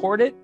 record it.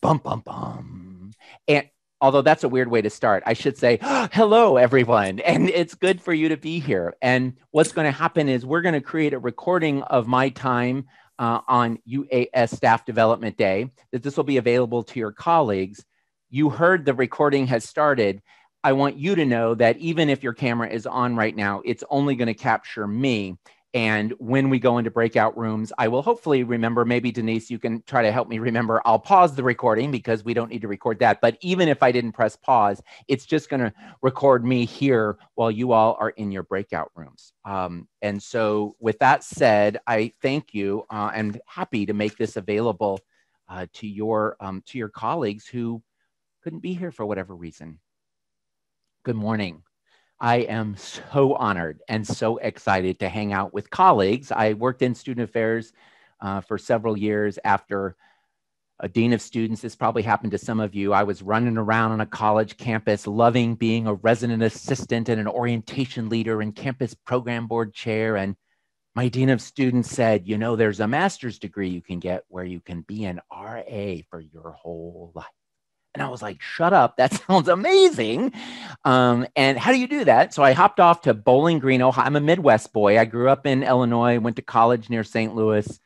Bum, bum, bum. And although that's a weird way to start, I should say, hello, everyone. And it's good for you to be here. And what's going to happen is we're going to create a recording of my time on UAS Staff Development Day, that this will be available to your colleagues. You heard the recording has started. I want you to know that even if your camera is on right now, it's only going to capture me. And when we go into breakout rooms, I will hopefully remember, maybe Denise, you can try to help me remember, I'll pause the recording because we don't need to record that. But even if I didn't press pause, it's just going to record me here while you all are in your breakout rooms. And so with that said, I thank you and happy to make this available to your colleagues who couldn't be here for whatever reason. Good morning. I am so honored and so excited to hang out with colleagues. I worked in student affairs for several years after a dean of students. This probably happened to some of you. I was running around on a college campus, loving being a resident assistant and an orientation leader and campus program board chair. And my dean of students said, you know, there's a master's degree you can get where you can be an RA for your whole life. And I was like, shut up, that sounds amazing. And how do you do that? So I hopped off to Bowling Green, Ohio. I'm a Midwest boy. I grew up in Illinois, went to college near St. Louis,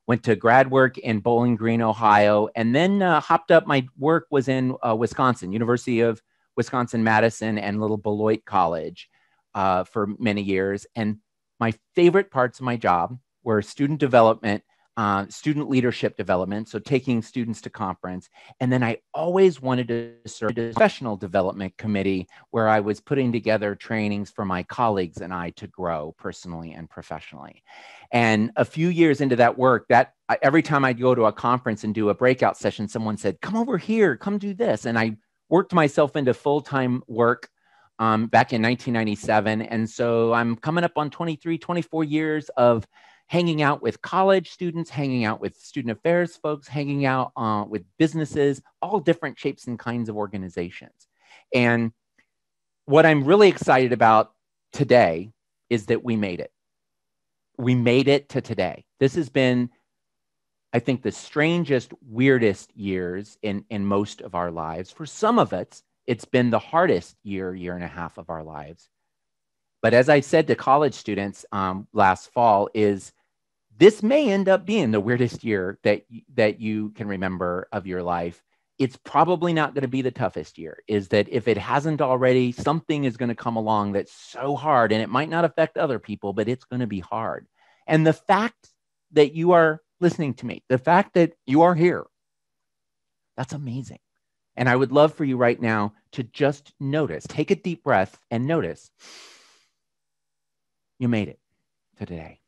went to grad work in Bowling Green, Ohio, and then hopped up. My work was in Wisconsin, University of Wisconsin-Madison and little Beloit College for many years. And my favorite parts of my job were student development, student leadership development, so taking students to conference. And then I always wanted to serve a professional development committee where I was putting together trainings for my colleagues and I to grow personally and professionally. And a few years into that work, every time I'd go to a conference and do a breakout session, someone said, come over here, come do this. And I worked myself into full-time work back in 1997. And so I'm coming up on 23, 24 years of hanging out with college students, hanging out with student affairs folks, hanging out with businesses, all different shapes and kinds of organizations. And what I'm really excited about today is that we made it. We made it to today. This has been, I think, the strangest, weirdest years in most of our lives. For some of us, it's been the hardest year and a half of our lives. But as I said to college students last fall, this may end up being the weirdest year that you can remember of your life. It's probably not going to be the toughest year. Is that if it hasn't already, something is going to come along that's so hard, and it might not affect other people, but it's going to be hard. And the fact that you are listening to me, the fact that you are here, that's amazing. And I would love for you right now to just notice, take a deep breath and notice you made it to today.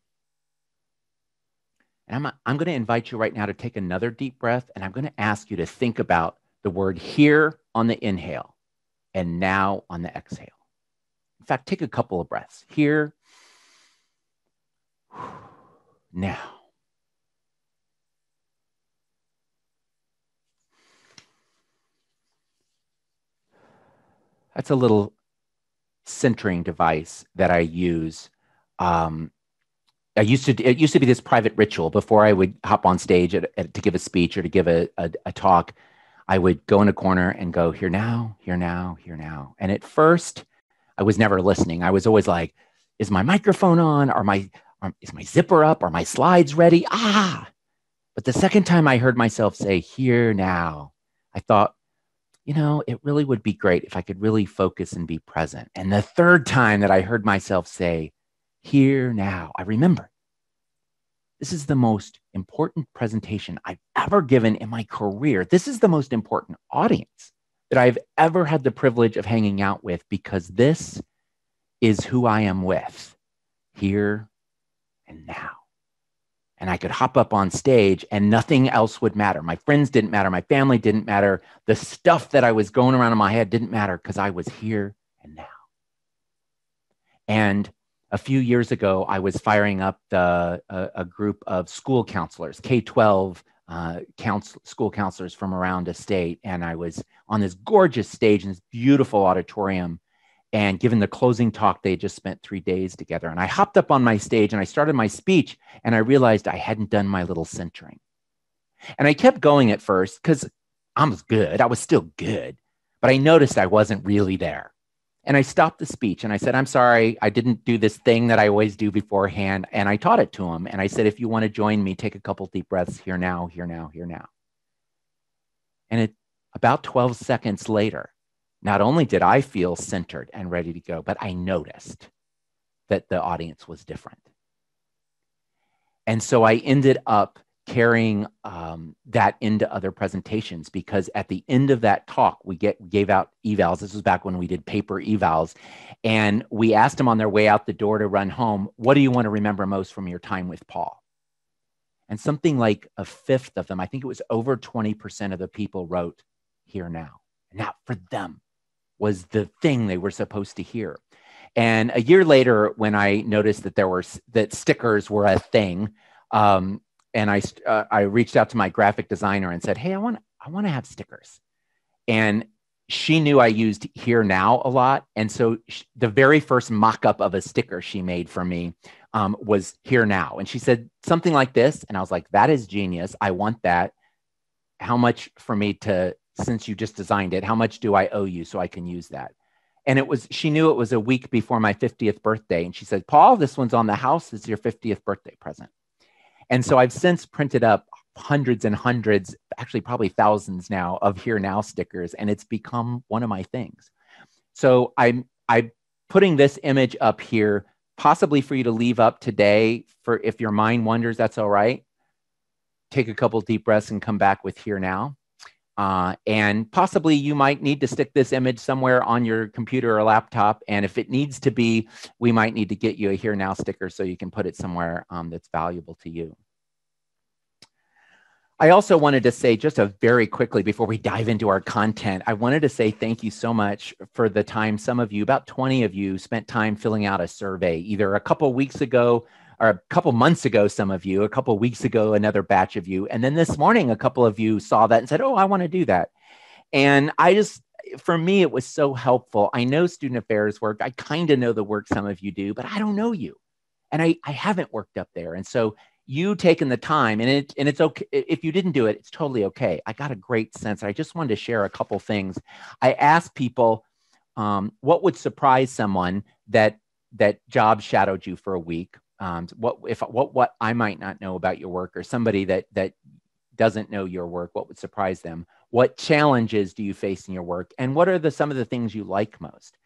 And I'm going to invite you right now to take another deep breath, and I'm going to ask you to think about the word here on the inhale and now on the exhale. In fact, take a couple of breaths. Here, now. That's a little centering device that I use. It used to be this private ritual before I would hop on stage to give a speech or to give a talk. I would go in a corner and go, here now, here now, here now. And at first, I was never listening. I was always like, is my microphone on? Is my zipper up? Are my slides ready? But the second time I heard myself say, here now, I thought, you know, it really would be great if I could really focus and be present. And the third time that I heard myself say, here now, I remember, this is the most important presentation I've ever given in my career. This is the most important audience that I've ever had the privilege of hanging out with, because this is who I am with, here and now. And I could hop up on stage and nothing else would matter. My friends didn't matter. My family didn't matter. The stuff that I was going around in my head didn't matter, because I was here and now. And a few years ago, I was firing up a group of school counselors, K-12 school counselors from around the state. And I was on this gorgeous stage in this beautiful auditorium and given the closing talk. They just spent 3 days together. And I hopped up on my stage and I started my speech, and I realized I hadn't done my little centering. And I kept going at first because I was good. I was still good, but I noticed I wasn't really there. And I stopped the speech and I said, I'm sorry, I didn't do this thing that I always do beforehand. And I taught it to him. And I said, if you want to join me, take a couple deep breaths here now, here now, here now. And about 12 seconds later, not only did I feel centered and ready to go, but I noticed that the audience was different. And so I ended up carrying that into other presentations, because at the end of that talk, we gave out evals. This was back when we did paper evals. And we asked them on their way out the door to run home, what do you want to remember most from your time with Paul? And something like a fifth of them, I think it was over 20% of the people, wrote here now. And that for them was the thing they were supposed to hear. And a year later, when I noticed that stickers were a thing, and I reached out to my graphic designer and said, hey, I want to have stickers. And she knew I used here now a lot. And so the very first mock-up of a sticker she made for me was here now. And she said something like this. And I was like, that is genius. I want that. How much for me to, since you just designed it, how much do I owe you so I can use that? And she knew it was a week before my 50th birthday. And she said, Paul, this one's on the house. It's your 50th birthday present. And so I've since printed up hundreds and hundreds, actually probably thousands now, of here now stickers. And it's become one of my things. So I'm putting this image up here, possibly for you to leave up today, for if your mind wanders, that's all right. Take a couple deep breaths and come back with here now. And possibly you might need to stick this image somewhere on your computer or laptop. And if it needs to be, we might need to get you a here now sticker so you can put it somewhere that's valuable to you. I also wanted to say, just very quickly before we dive into our content, I wanted to say thank you so much for the time some of you, about 20 of you, spent time filling out a survey, either a couple of weeks ago or a couple months ago, some of you, a couple of weeks ago, another batch of you. And then this morning, a couple of you saw that and said, oh, I want to do that. And for me, it was so helpful. I know student affairs work. I kind of know the work some of you do, but I don't know you. And I haven't worked up there. And so you taking the time, and it's okay. If you didn't do it, it's totally okay. I got a great sense. I just wanted to share a couple things. I asked people, what would surprise someone that job shadowed you for a week? What I might not know about your work, or somebody that doesn't know your work, what would surprise them? What challenges do you face in your work? And what are some of the things you like most?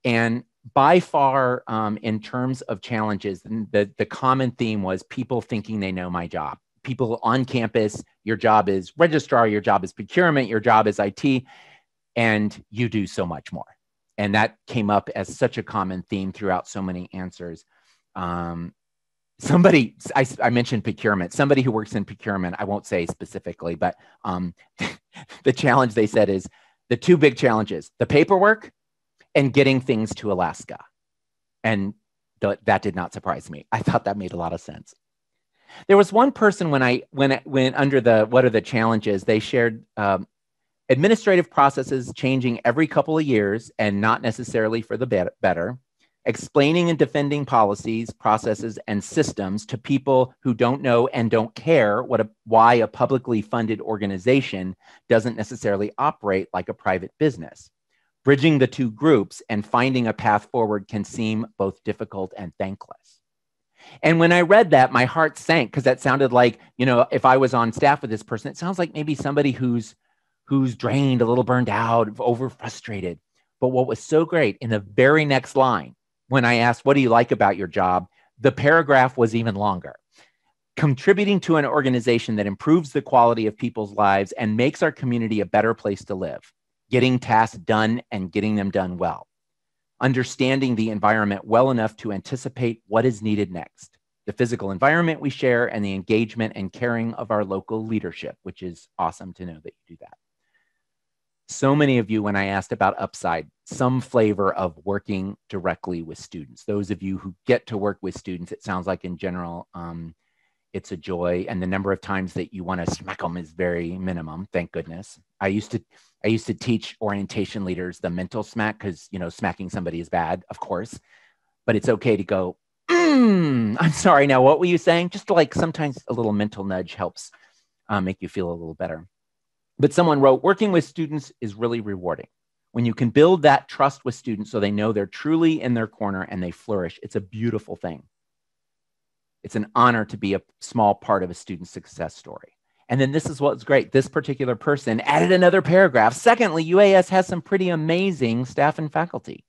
And by far, in terms of challenges, the common theme was people thinking they know my job. People on campus, your job is registrar, your job is procurement, your job is IT, and you do so much more. And that came up as such a common theme throughout so many answers. I mentioned procurement. Somebody who works in procurement, I won't say specifically, but the challenge they said is the two big challenges: the paperwork and getting things to Alaska. And that did not surprise me. I thought that made a lot of sense. There was one person when I went under the what are the challenges, they shared administrative processes changing every couple of years and not necessarily for the better. Explaining and defending policies, processes, and systems to people who don't know and don't care why a publicly funded organization doesn't necessarily operate like a private business. Bridging the two groups and finding a path forward can seem both difficult and thankless. And when I read that, my heart sank, because that sounded like, if I was on staff with this person, it sounds like maybe somebody who's drained, a little burned out, over frustrated. But what was so great, in the very next line, when I asked, what do you like about your job? The paragraph was even longer. Contributing to an organization that improves the quality of people's lives and makes our community a better place to live. Getting tasks done and getting them done well. Understanding the environment well enough to anticipate what is needed next. The physical environment we share and the engagement and caring of our local leadership, which is awesome to know that you do that. So many of you, when I asked about Upside, some flavor of working directly with students. Those of you who get to work with students, it sounds like in general, it's a joy. And the number of times that you want to smack them is very minimum, thank goodness. I used to teach orientation leaders the mental smack, because, smacking somebody is bad, of course. But it's okay to go, I'm sorry, now what were you saying? Just like sometimes a little mental nudge helps make you feel a little better. But someone wrote, working with students is really rewarding. When you can build that trust with students so they know they're truly in their corner and they flourish, it's a beautiful thing. It's an honor to be a small part of a student's success story. And then this is what's great. This particular person added another paragraph. Secondly, UAS has some pretty amazing staff and faculty,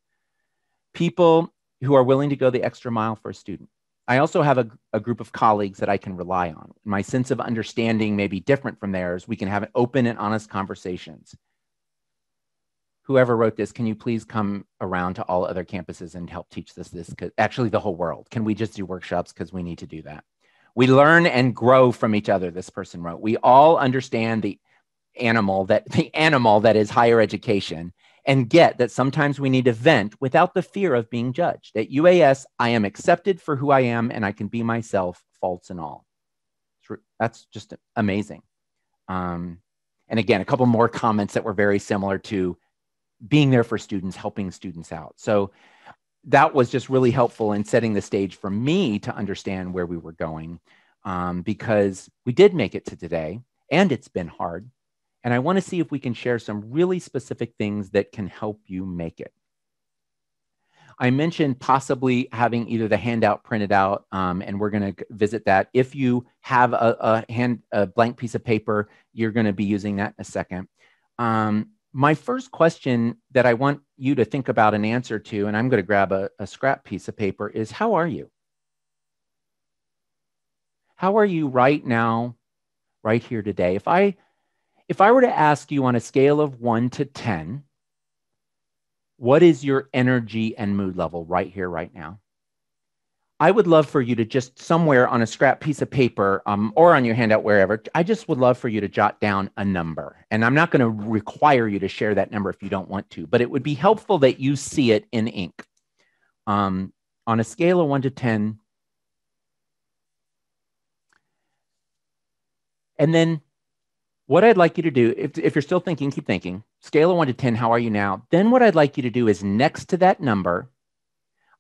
people who are willing to go the extra mile for a student. I also have a group of colleagues that I can rely on. My sense of understanding may be different from theirs. We can have open and honest conversations. Whoever wrote this, can you please come around to all other campuses and help teach this, actually the whole world? Can we just do workshops? Because we need to do that. We learn and grow from each other, this person wrote. We all understand the animal that is higher education and get that sometimes we need to vent without the fear of being judged. At UAS, I am accepted for who I am and I can be myself, faults and all. That's just amazing. And again, a couple more comments that were very similar to being there for students, helping students out. So that was just really helpful in setting the stage for me to understand where we were going, because we did make it to today and it's been hard. And I want to see if we can share some really specific things that can help you make it. I mentioned possibly having either the handout printed out, and we're going to visit that. If you have a blank piece of paper, you're going to be using that in a second. My first question that I want you to think about an answer to, and I'm going to grab a scrap piece of paper, is how are you? How are you right now, right here today? If I were to ask you on a scale of 1 to 10, what is your energy and mood level right here, right now? I would love for you to just somewhere on a scrap piece of paper or on your handout, wherever, I just would love for you to jot down a number. And I'm not going to require you to share that number if you don't want to, but it would be helpful that you see it in ink. On a scale of 1 to 10. And then what I'd like you to do, if you're still thinking, keep thinking, scale of 1 to 10, how are you now? Then what I'd like you to do is next to that number,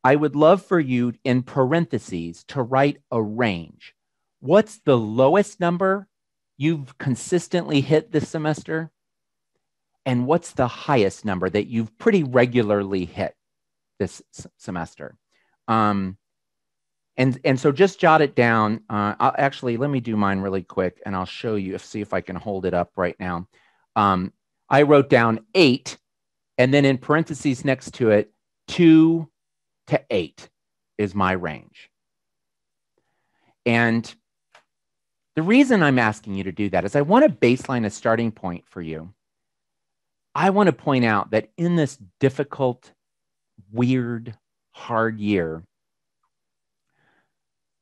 I would love for you in parentheses to write a range. What's the lowest number you've consistently hit this semester? And what's the highest number that you've pretty regularly hit this semester? And so just jot it down. Actually, let me do mine really quick and I'll show you, see if I can hold it up right now. I wrote down 8 and then in parentheses next to it, 2 to 8 is my range. And the reason I'm asking you to do that is I want to baseline a starting point for you. I want to point out that in this difficult, weird, hard year,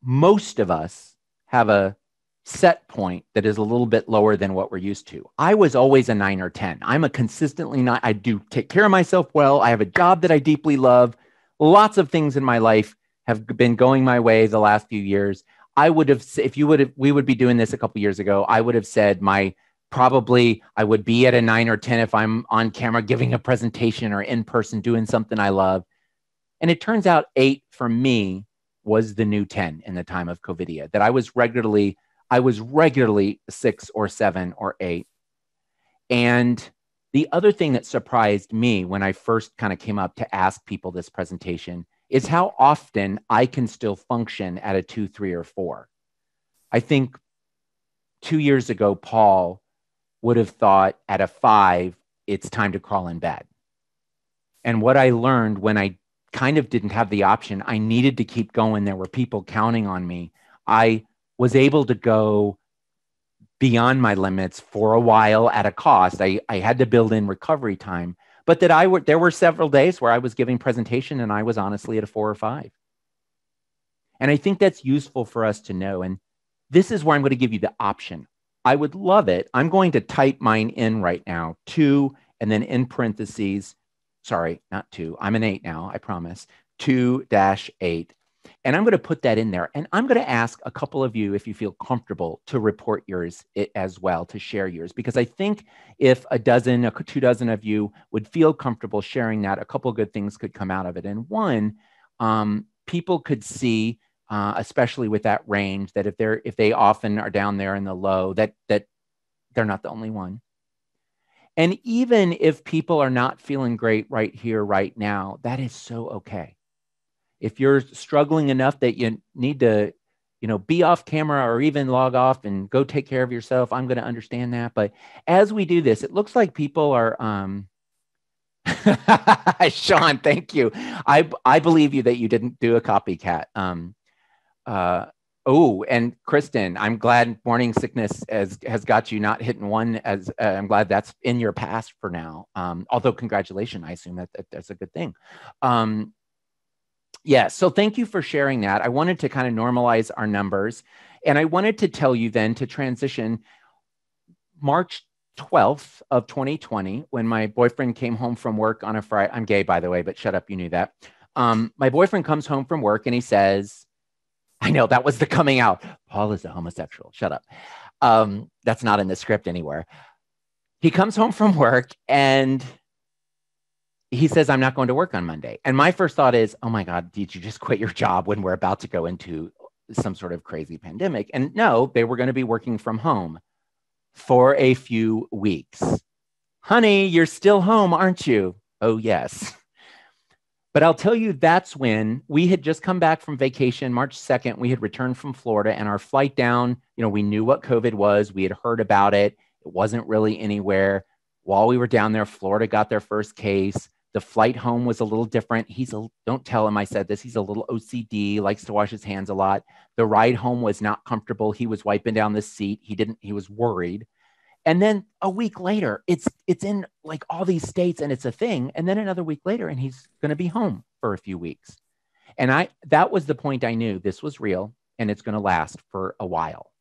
most of us have a set point that is a little bit lower than what we're used to. I was always a 9 or 10. I'm a consistently 9. I do take care of myself well. I have a job that I deeply love. Lots of things in my life have been going my way the last few years. I would have, we would be doing this a couple years ago, I would have said I would be at a 9 or 10 if I'm on camera giving a presentation or in person doing something I love. And it turns out 8 for me was the new 10 in the time of COVIDia, that I was regularly 6 or 7 or 8. And the other thing that surprised me when I first kind of came up to ask people this presentation is how often I can still function at a 2, 3, or 4. I think 2 years ago, Paul would have thought at a 5, it's time to crawl in bed. And what I learned when I kind of didn't have the option, I needed to keep going. There were people counting on me. I was able to go beyond my limits for a while at a cost. I had to build in recovery time, but there were several days where I was giving presentation and I was honestly at a 4 or 5. And I think that's useful for us to know. And this is where I'm going to give you the option. I would love it. I'm going to type mine in right now, 2, and then in parentheses, sorry, not 2. I'm an 8 now, I promise, 2-8. And I'm going to put that in there. And I'm going to ask a couple of you, if you feel comfortable, to report yours as well, to share yours. Because I think if 2 dozen of you would feel comfortable sharing that, a couple of good things could come out of it. And one, people could see especially with that range, that if they often are down there in the low, that they're not the only one. And even if people are not feeling great right here, right now, that is so okay. If you're struggling enough that you need to, be off camera or even log off and go take care of yourself, I'm going to understand that. But as we do this, it looks like people are, Sean, thank you. I believe you that you didn't do a copycat. Oh, and Kristen, I'm glad morning sickness has got you not hitting one. As I'm glad that's in your past for now. Although congratulations, I assume that's a good thing. Yeah, so thank you for sharing that. I wanted to kind of normalize our numbers, and I wanted to tell you then to transition March 12th of 2020, when my boyfriend came home from work on a Friday. I'm gay, by the way, but shut up, you knew that. My boyfriend comes home from work and he says, I know that was the coming out. Paul is a homosexual. Shut up. That's not in the script anywhere. He comes home from work and he says, I'm not going to work on Monday. And my first thought is, oh my God, did you just quit your job when we're about to go into some sort of crazy pandemic? And no, they were going to be working from home for a few weeks. Honey, you're still home, aren't you? Oh, yes. But I'll tell you, that's when we had just come back from vacation, March 2nd. We had returned from Florida, and our flight down, we knew what COVID was. We had heard about it. It wasn't really anywhere. While we were down there, Florida got their first case. The flight home was a little different. Don't tell him I said this. He's a little OCD, likes to wash his hands a lot. The ride home was not comfortable. He was wiping down the seat. He was worried. And then a week later, it's in like all these states and it's a thing. And then another week later, and he's going to be home for a few weeks. And that was the point I knew this was real and it's going to last for a while.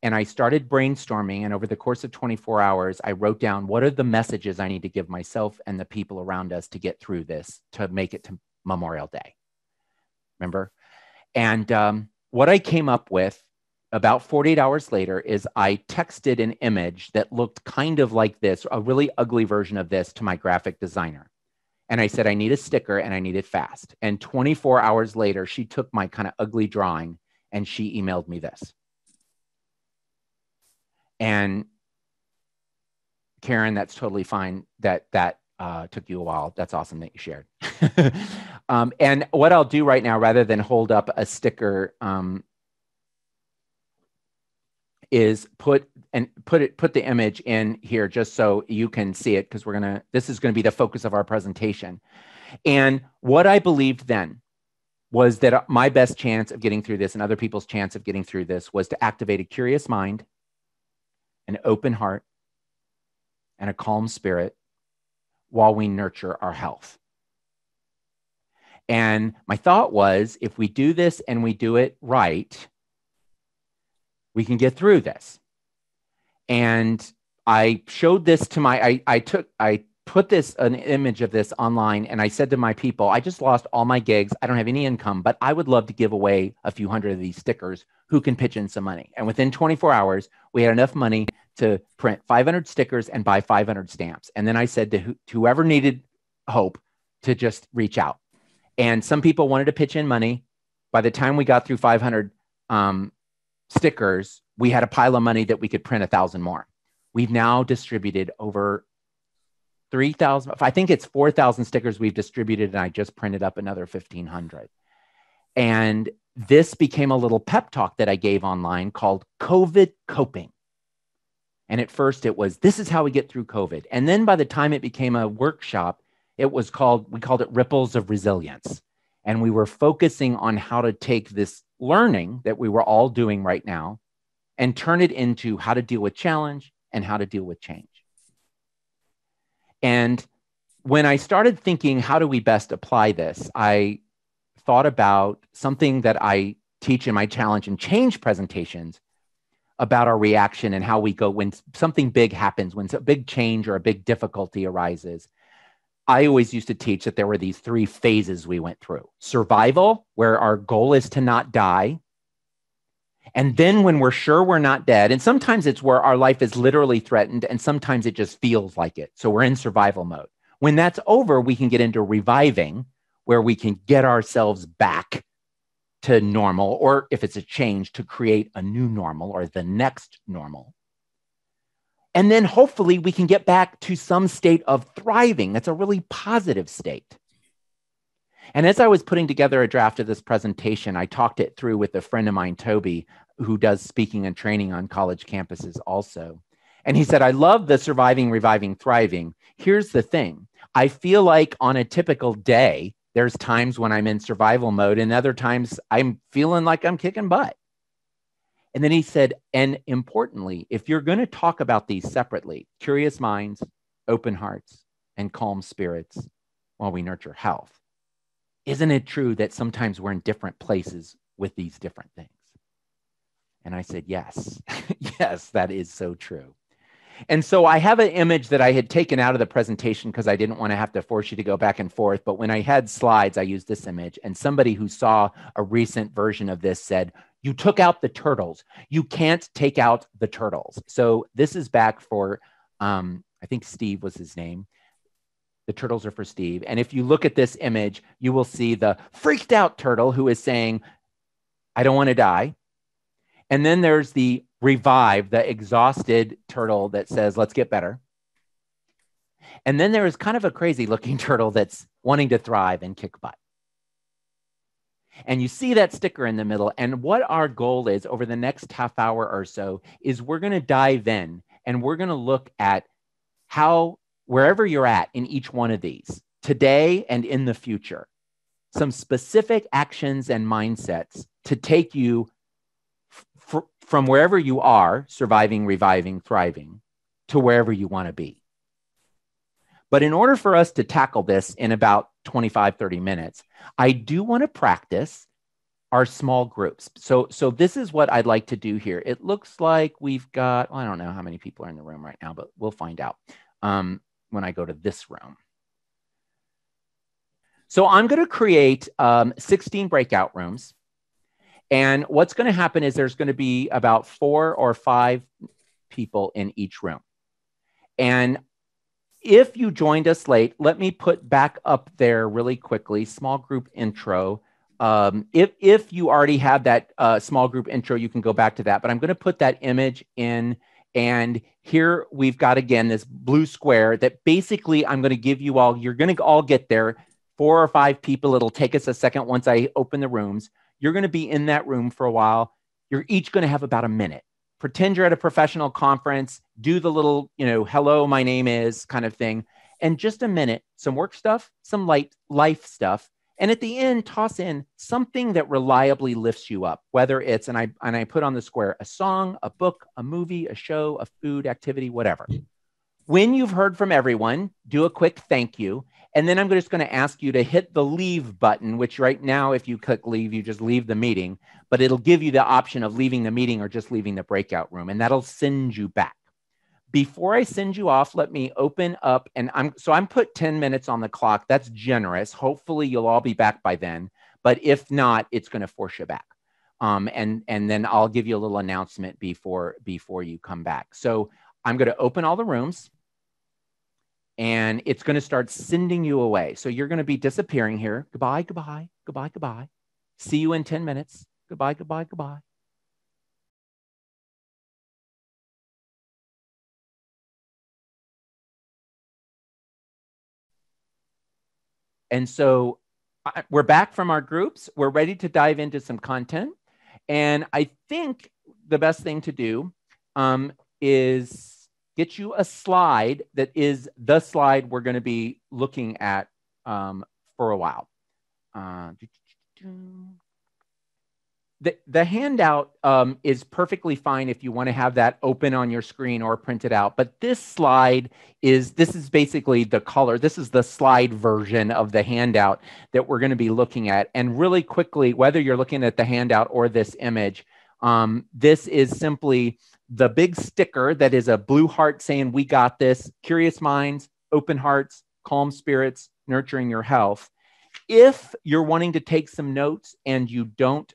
And I started brainstorming, and over the course of 24 hours, I wrote down what are the messages I need to give myself and the people around us to get through this, to make it to Memorial Day. Remember? And what I came up with about 48 hours later is I texted an image that looked kind of like this, a really ugly version of this, to my graphic designer. And I said, I need a sticker and I need it fast. And 24 hours later, she took my kind of ugly drawing and she emailed me this. And Karen, that's totally fine. That took you a while. That's awesome that you shared. And what I'll do right now, rather than hold up a sticker, is put the image in here just so you can see it, because this is going to be the focus of our presentation. And what I believed then was that my best chance of getting through this and other people's chance of getting through this was to activate a curious mind, an open heart, and a calm spirit while we nurture our health. And my thought was, if we do this and we do it right, we can get through this. And I showed this to I put an image of this online, and I said to my people, I just lost all my gigs. I don't have any income, but I would love to give away a few hundred of these stickers. Who can pitch in some money? And within 24 hours, we had enough money to print 500 stickers and buy 500 stamps. And then I said to whoever needed hope to just reach out. And some people wanted to pitch in money. By the time we got through 500 stickers, we had a pile of money that we could print 1,000 more. We've now distributed over 3,000. I think it's 4,000 stickers we've distributed, and I just printed up another 1,500. And this became a little pep talk that I gave online called COVID Coping. And at first it was, this is how we get through COVID. And then by the time it became a workshop, we called it Ripples of Resilience. And we were focusing on how to take this learning that we were all doing right now and turn it into how to deal with challenge and how to deal with change. And when I started thinking, how do we best apply this? I thought about something that I teach in my challenge and change presentations about our reaction and how we go when something big happens, when a big change or a big difficulty arises. I always used to teach that there were these 3 phases we went through. Survival, where our goal is to not die. And then when we're sure we're not dead, and sometimes it's where our life is literally threatened, and sometimes it just feels like it. So we're in survival mode. When that's over, we can get into reviving, where we can get ourselves back to normal, or if it's a change, to create a new normal or the next normal. And then hopefully we can get back to some state of thriving. That's a really positive state. And as I was putting together a draft of this presentation, I talked it through with a friend of mine, Toby, who does speaking and training on college campuses also. And he said, I love the surviving, reviving, thriving. Here's the thing. I feel like on a typical day, there's times when I'm in survival mode and other times I'm feeling like I'm kicking butt. And then he said, and importantly, if you're going to talk about these separately, curious minds, open hearts, and calm spirits while we nurture health, isn't it true that sometimes we're in different places with these different things? And I said, yes, yes, that is so true. And so I have an image that I had taken out of the presentation because I didn't want to have to force you to go back and forth. But when I had slides, I used this image. And somebody who saw a recent version of this said, you took out the turtles. You can't take out the turtles. So this is back for, I think Steve was his name. The turtles are for Steve. And if you look at this image, you will see the freaked out turtle who is saying, I don't want to die. And then there's the revive, the exhausted turtle that says, let's get better. And then there is kind of a crazy looking turtle that's wanting to thrive and kick butt. And you see that sticker in the middle. And what our goal is over the next half hour or so is we're going to dive in and we're going to look at how, wherever you're at in each one of these, today and in the future, some specific actions and mindsets to take you from wherever you are, surviving, reviving, thriving, to wherever you want to be. But in order for us to tackle this in about 25, 30 minutes, I do want to practice our small groups. So this is what I'd like to do here. It looks like we've got, well, I don't know how many people are in the room right now, but we'll find out when I go to this room. So I'm going to create 16 breakout rooms. And what's going to happen is there's going to be about 4 or 5 people in each room. And if you joined us late, let me put back up there really quickly, small group intro. If you already have that small group intro, you can go back to that. But I'm going to put that image in. And here we've got, again, this blue square that basically I'm going to give you all, you're going to all get there, 4 or 5 people. It'll take us a second once I open the rooms. You're going to be in that room for a while. You're each going to have about a minute. Pretend you're at a professional conference, do the little, hello, my name is kind of thing. And just a minute, some work stuff, some light life stuff. And at the end, toss in something that reliably lifts you up, whether it's, and I put on the square, a song, a book, a movie, a show, a food activity, whatever. When you've heard from everyone, do a quick thank you. And then I'm just going to ask you to hit the leave button, which right now, if you click leave, you just leave the meeting, but it'll give you the option of leaving the meeting or just leaving the breakout room, and that'll send you back. Before I send you off, let me open up, and I'm put 10 minutes on the clock. That's generous. Hopefully you'll all be back by then, but if not, it's going to force you back. And then I'll give you a little announcement before you come back. So I'm going to open all the rooms. And it's going to start sending you away. So you're going to be disappearing here. Goodbye, goodbye, goodbye, goodbye. See you in 10 minutes. Goodbye, goodbye, goodbye. And so we're back from our groups. We're ready to dive into some content. And I think the best thing to do is get you a slide that is the slide we're going to be looking at for a while. The handout is perfectly fine if you want to have that open on your screen or print it out. But this slide is basically the color. This is the slide version of the handout that we're going to be looking at. And really quickly, whether you're looking at the handout or this image, this is simply the big sticker that is a blue heart saying, we got this, curious minds, open hearts, calm spirits, nurturing your health. If you're wanting to take some notes and you don't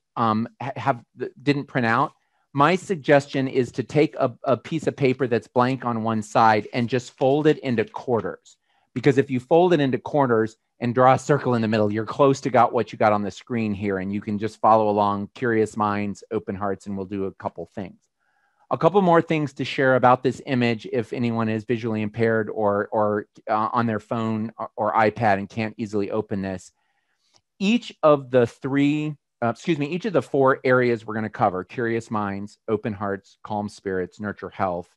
didn't print out, my suggestion is to take a piece of paper that's blank on one side and just fold it into quarters. Because if you fold it into quarters and draw a circle in the middle. You're close to what you got on the screen here, and you can just follow along. Curious minds, open hearts, and we'll do a couple things. A couple more things to share about this image if anyone is visually impaired or on their phone or iPad and can't easily open this. Each of the each of the 4 areas we're going to cover, curious minds, open hearts, calm spirits, nurture health,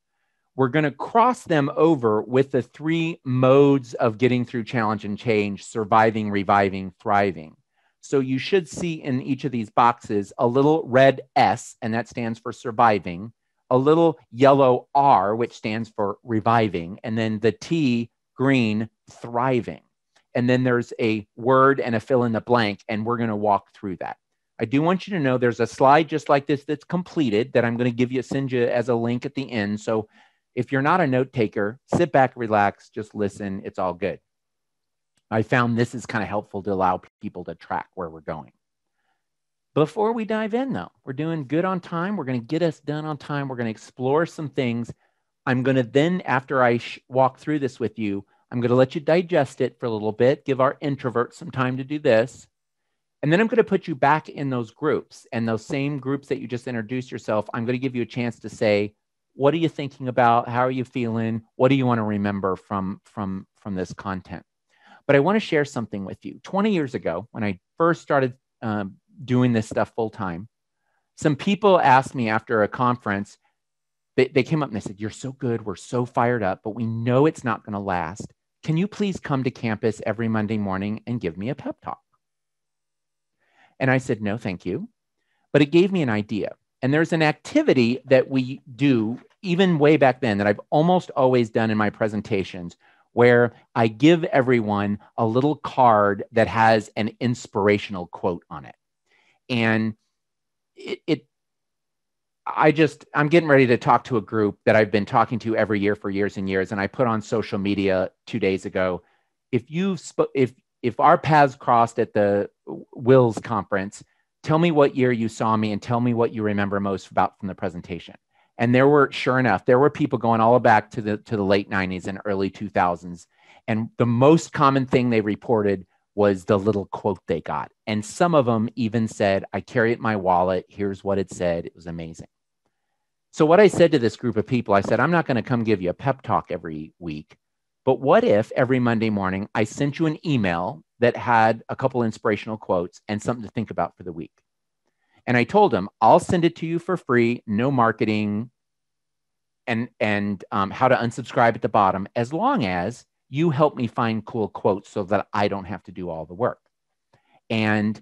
we're going to cross them over with the 3 modes of getting through challenge and change: surviving, reviving, thriving. So you should see in each of these boxes a little red S, and that stands for surviving, a little yellow R, which stands for reviving, and then the T, green, thriving. And then there's a word and a fill in the blank, and we're going to walk through that. I do want you to know there's a slide just like this that's completed that I'm going to send you as a link at the end. So if you're not a note taker, sit back, relax, just listen. It's all good. I found this is kind of helpful to allow people to track where we're going. Before we dive in, though, we're doing good on time. We're going to get us done on time. We're going to explore some things. I'm going to then, after I walk through this with you, I'm going to let you digest it for a little bit, give our introverts some time to do this. And then I'm going to put you back in those groups, and those same groups that you just introduced yourself. I'm going to give you a chance to say, what are you thinking about? How are you feeling? What do you want to remember from this content? But I want to share something with you. 20 years ago, when I first started doing this stuff full time, some people asked me after a conference, they came up and they said, "You're so good. We're so fired up, but we know it's not going to last. Can you please come to campus every Monday morning and give me a pep talk?" And I said, "No, thank you." But it gave me an idea. And there's an activity that we do even way back then that I've almost always done in my presentations, where I give everyone a little card that has an inspirational quote on it. And I'm getting ready to talk to a group that I've been talking to every year for years and years. And I put on social media 2 days ago, if our paths crossed at the Wills conference, tell me what year you saw me and tell me what you remember most about from the presentation. And sure enough, there were people going all back to the late 90s and early 2000s. And the most common thing they reported was the little quote they got. And some of them even said, "I carry it in my wallet. Here's what it said." It was amazing. So what I said to this group of people, I said, "I'm not going to come give you a pep talk every week, but what if every Monday morning I sent you an email that had a couple inspirational quotes and something to think about for the week?" And I told them, "I'll send it to you for free, no marketing, and how to unsubscribe at the bottom, as long as you help me find cool quotes so that I don't have to do all the work." And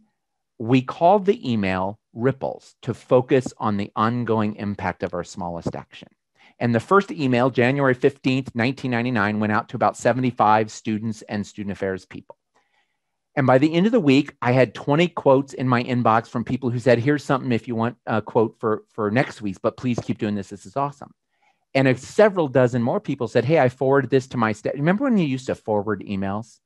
we called the email Ripples to focus on the ongoing impact of our smallest action. And the first email, January 15th, 1999, went out to about 75 students and student affairs people. And by the end of the week, I had 20 quotes in my inbox from people who said, "Here's something if you want a quote for next week, but please keep doing this. This is awesome." And several dozen more people said, "Hey, I forwarded this to my staff." Remember when you used to forward emails?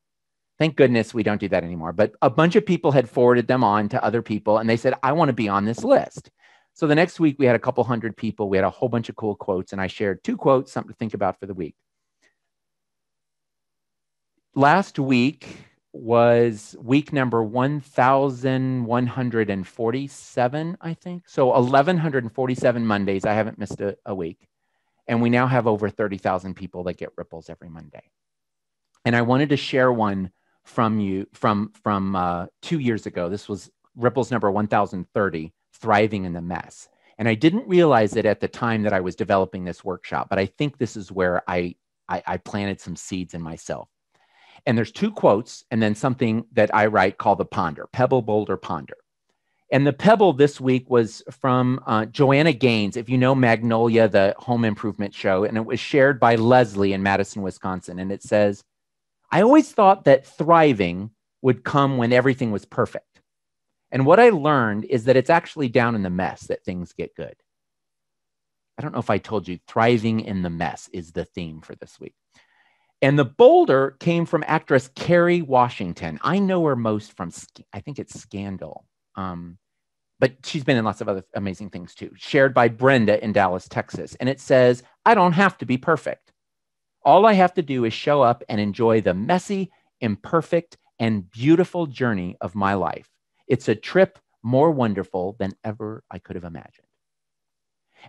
Thank goodness we don't do that anymore. But a bunch of people had forwarded them on to other people, and they said, "I want to be on this list." So the next week, we had a couple hundred people. We had a whole bunch of cool quotes, and I shared 2 quotes, something to think about for the week. Last week was week number 1,147, I think. So 1,147 Mondays. I haven't missed a week. And we now have over 30,000 people that get Ripples every Monday. And I wanted to share one from 2 years ago. This was Ripples number 1030, Thriving in the Mess. And I didn't realize it at the time that I was developing this workshop, but I think this is where I planted some seeds in myself. And there's 2 quotes and then something that I write called the Ponder, Pebble, Boulder, Ponder. And the Pebble this week was from Joanna Gaines, if you know Magnolia, the home improvement show, and it was shared by Leslie in Madison, Wisconsin. And it says, "I always thought that thriving would come when everything was perfect. And what I learned is that it's actually down in the mess that things get good." I don't know if I told you, thriving in the mess is the theme for this week. And the boulder came from actress Kerry Washington. I know her most from, I think it's Scandal. But she's been in lots of other amazing things too. Shared by Brenda in Dallas, Texas. And it says, "I don't have to be perfect. All I have to do is show up and enjoy the messy, imperfect, and beautiful journey of my life. It's a trip more wonderful than ever I could have imagined.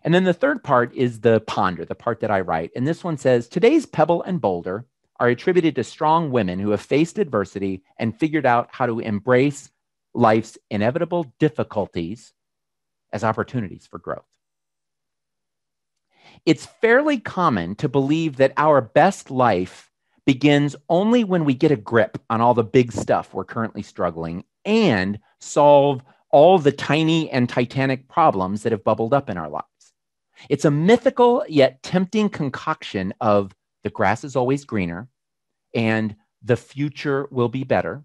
And then the third part is the ponder, the part that I write. And this one says, today's pebble and boulder are attributed to strong women who have faced adversity and figured out how to embrace life's inevitable difficulties as opportunities for growth. It's fairly common to believe that our best life begins only when we get a grip on all the big stuff we're currently struggling and solve all the tiny and titanic problems that have bubbled up in our lives. It's a mythical yet tempting concoction of the grass is always greener and the future will be better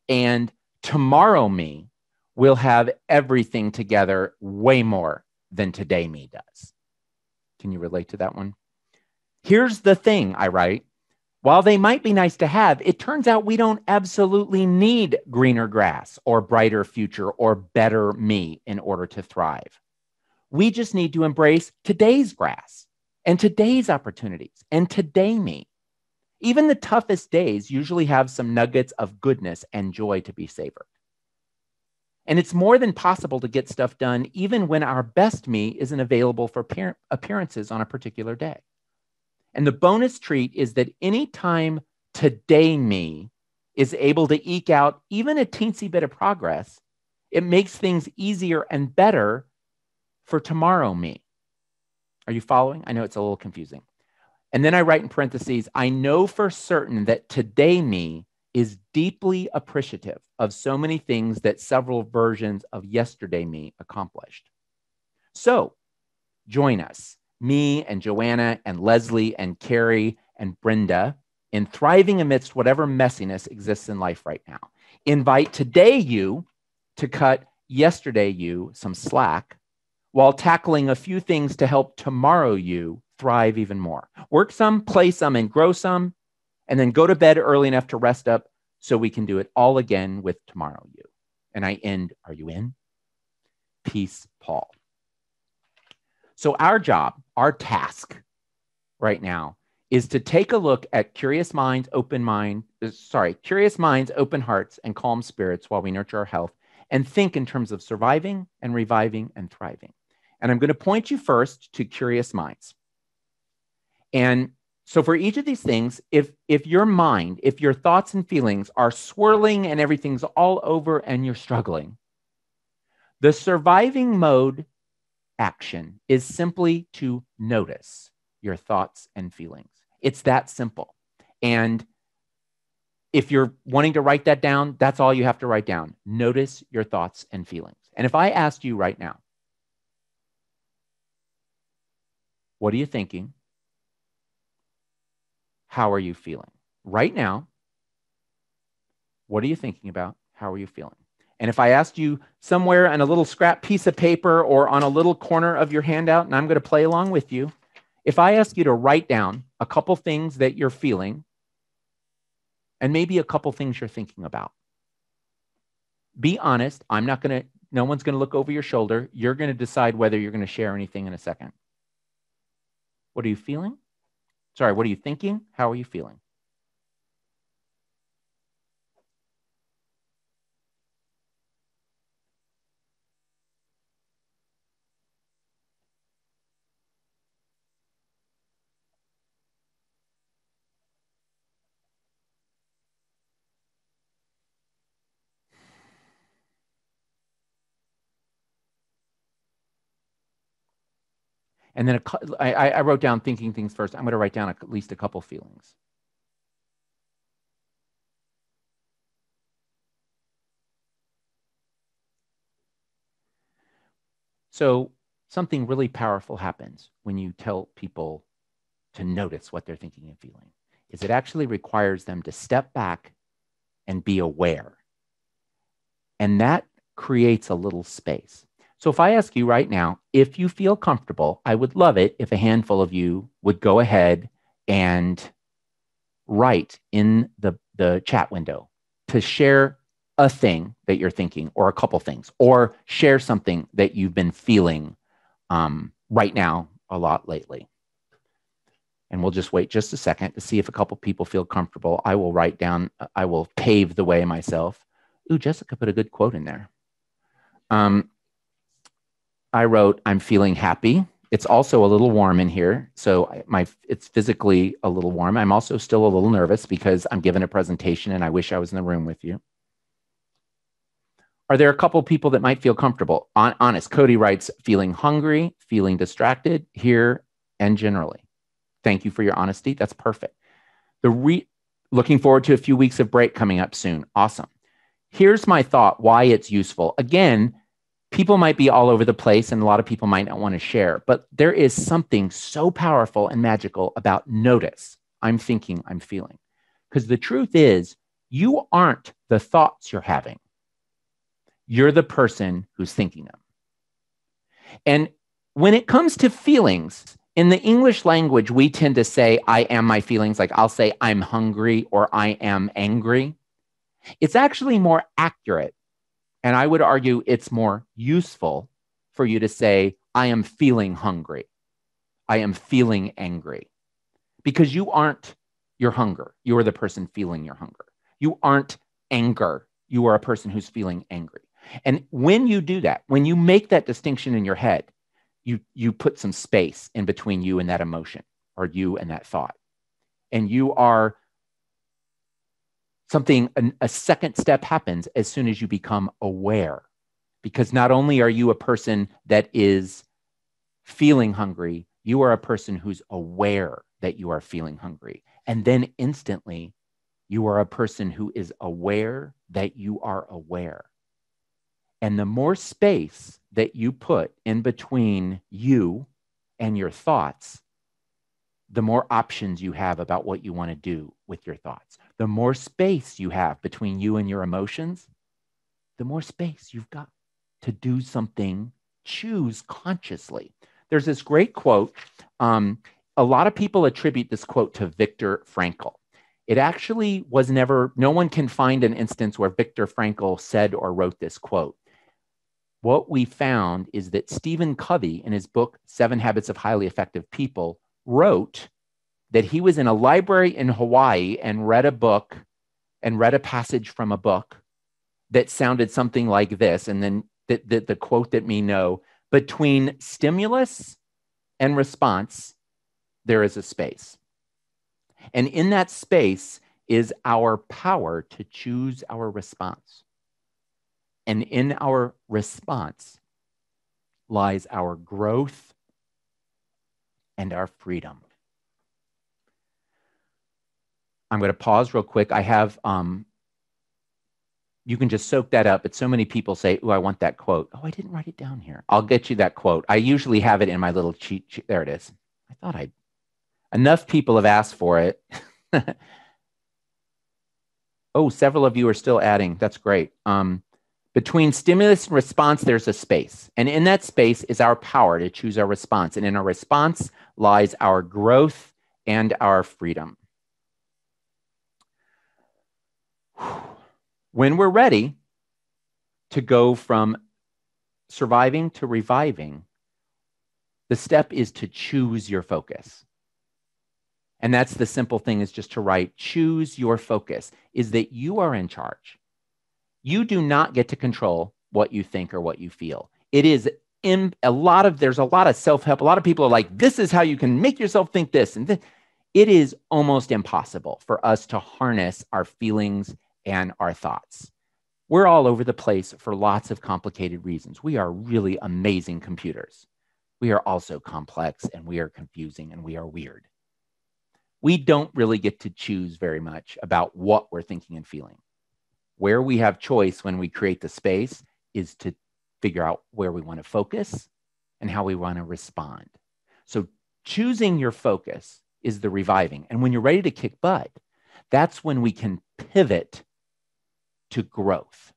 and tomorrow me will have everything together way more than today me does. Can you relate to that one? Here's the thing, I write. While they might be nice to have, it turns out we don't absolutely need greener grass or brighter future or better me in order to thrive. We just need to embrace today's grass and today's opportunities and today me. Even the toughest days usually have some nuggets of goodness and joy to be savored. And it's more than possible to get stuff done even when our best me isn't available for appearances on a particular day. And the bonus treat is that anytime today me is able to eke out even a teensy bit of progress, it makes things easier and better for tomorrow me. Are you following? I know it's a little confusing. And then I write in parentheses, I know for certain that today me is deeply appreciative of so many things that several versions of yesterday me accomplished. So join us, me and Joanna and Leslie and Carrie and Brenda, in thriving amidst whatever messiness exists in life right now. Invite today you to cut yesterday you some slack while tackling a few things to help tomorrow you thrive even more. Work some, play some, and grow some, and then go to bed early enough to rest up so we can do it all again with tomorrow you. And I end, are you in? Peace, Paul. So our job, our task right now is to take a look at curious minds, open hearts, and calm spirits while we nurture our health and think in terms of surviving and reviving and thriving. And I'm going to point you first to curious minds. And so for each of these things, if your mind, if your thoughts and feelings are swirling and everything's all over and you're struggling, the surviving mode action is simply to notice your thoughts and feelings. It's that simple. And if you're wanting to write that down, that's all you have to write down. Notice your thoughts and feelings. And if I asked you right now, what are you thinking? How are you feeling? Right now, what are you thinking about? How are you feeling? And if I asked you somewhere on a little scrap piece of paper or on a little corner of your handout, and I'm going to play along with you, if I ask you to write down a couple things that you're feeling and maybe a couple things you're thinking about, be honest. No one's going to look over your shoulder. You're going to decide whether you're going to share anything in a second. What are you feeling? Sorry, what are you thinking? How are you feeling? And then I wrote down thinking things first. I'm going to write down at least a couple feelings. So something really powerful happens when you tell people to notice what they're thinking and feeling, is it actually requires them to step back and be aware. And that creates a little space. So if I ask you right now, if you feel comfortable, I would love it if a handful of you would go ahead and write in the chat window to share a thing that you're thinking or a couple things, or share something that you've been feeling right now a lot lately. And we'll just wait just a second to see if a couple people feel comfortable. I will write down, I will pave the way myself. Ooh, Jessica put a good quote in there. I wrote, I'm feeling happy. It's also a little warm in here. So it's physically a little warm. I'm also still a little nervous because I'm giving a presentation and I wish I was in the room with you. Are there a couple people that might feel comfortable? Honest, Cody writes, feeling hungry, feeling distracted here and generally. Thank you for your honesty. That's perfect. Looking forward to a few weeks of break coming up soon. Awesome. Here's my thought, why it's useful. Again, people might be all over the place and a lot of people might not want to share, but there is something so powerful and magical about notice. I'm thinking, I'm feeling. Because the truth is, you aren't the thoughts you're having. You're the person who's thinking them. And when it comes to feelings, in the English language, we tend to say, I am my feelings. Like I'll say, I'm hungry or I am angry. It's actually more accurate. And I would argue it's more useful for you to say, I am feeling hungry. I am feeling angry. Because you aren't your hunger. You are the person feeling your hunger. You aren't anger. You are a person who's feeling angry. And when you do that, when you make that distinction in your head, you put some space in between you and that emotion or you and that thought. And you are a second step happens as soon as you become aware. Because not only are you a person that is feeling hungry, you are a person who's aware that you are feeling hungry. And then instantly, you are a person who is aware that you are aware. And the more space that you put in between you and your thoughts, the more options you have about what you want to do with your thoughts. The more space you have between you and your emotions, the more space you've got to do something, choose consciously. There's this great quote. A lot of people attribute this quote to Viktor Frankl. It actually was never, no one can find an instance where Viktor Frankl said or wrote this quote. What we found is that Stephen Covey, in his book, 7 Habits of Highly Effective People, wrote that he was in a library in Hawaii and read a passage from a book that sounded something like this. And then the quote that we know, between stimulus and response, there is a space. And in that space is our power to choose our response. And in our response lies our growth and our freedom. I'm going to pause real quick. I have, you can just soak that up, but so many people say, oh, I want that quote. Oh, I didn't write it down here. I'll get you that quote. I usually have it in my little cheat sheet. There it is. I thought enough people have asked for it. Oh, several of you are still adding. That's great. Between stimulus and response, there's a space. And in that space is our power to choose our response. And in our response lies our growth and our freedom. When we're ready to go from surviving to reviving, the step is to choose your focus. And that's the simple thing, is just to write, choose your focus, is that you are in charge. You do not get to control what you think or what you feel. It is there's a lot of self-help. A lot of people are like, this is how you can make yourself think this and this. It is almost impossible for us to harness our feelings and our thoughts. We're all over the place for lots of complicated reasons. We are really amazing computers. We are also complex and we are confusing and we are weird. We don't really get to choose very much about what we're thinking and feeling. Where we have choice when we create the space is to figure out where we want to focus and how we want to respond. So choosing your focus is the reviving. And when you're ready to kick butt, that's when we can pivot to growth.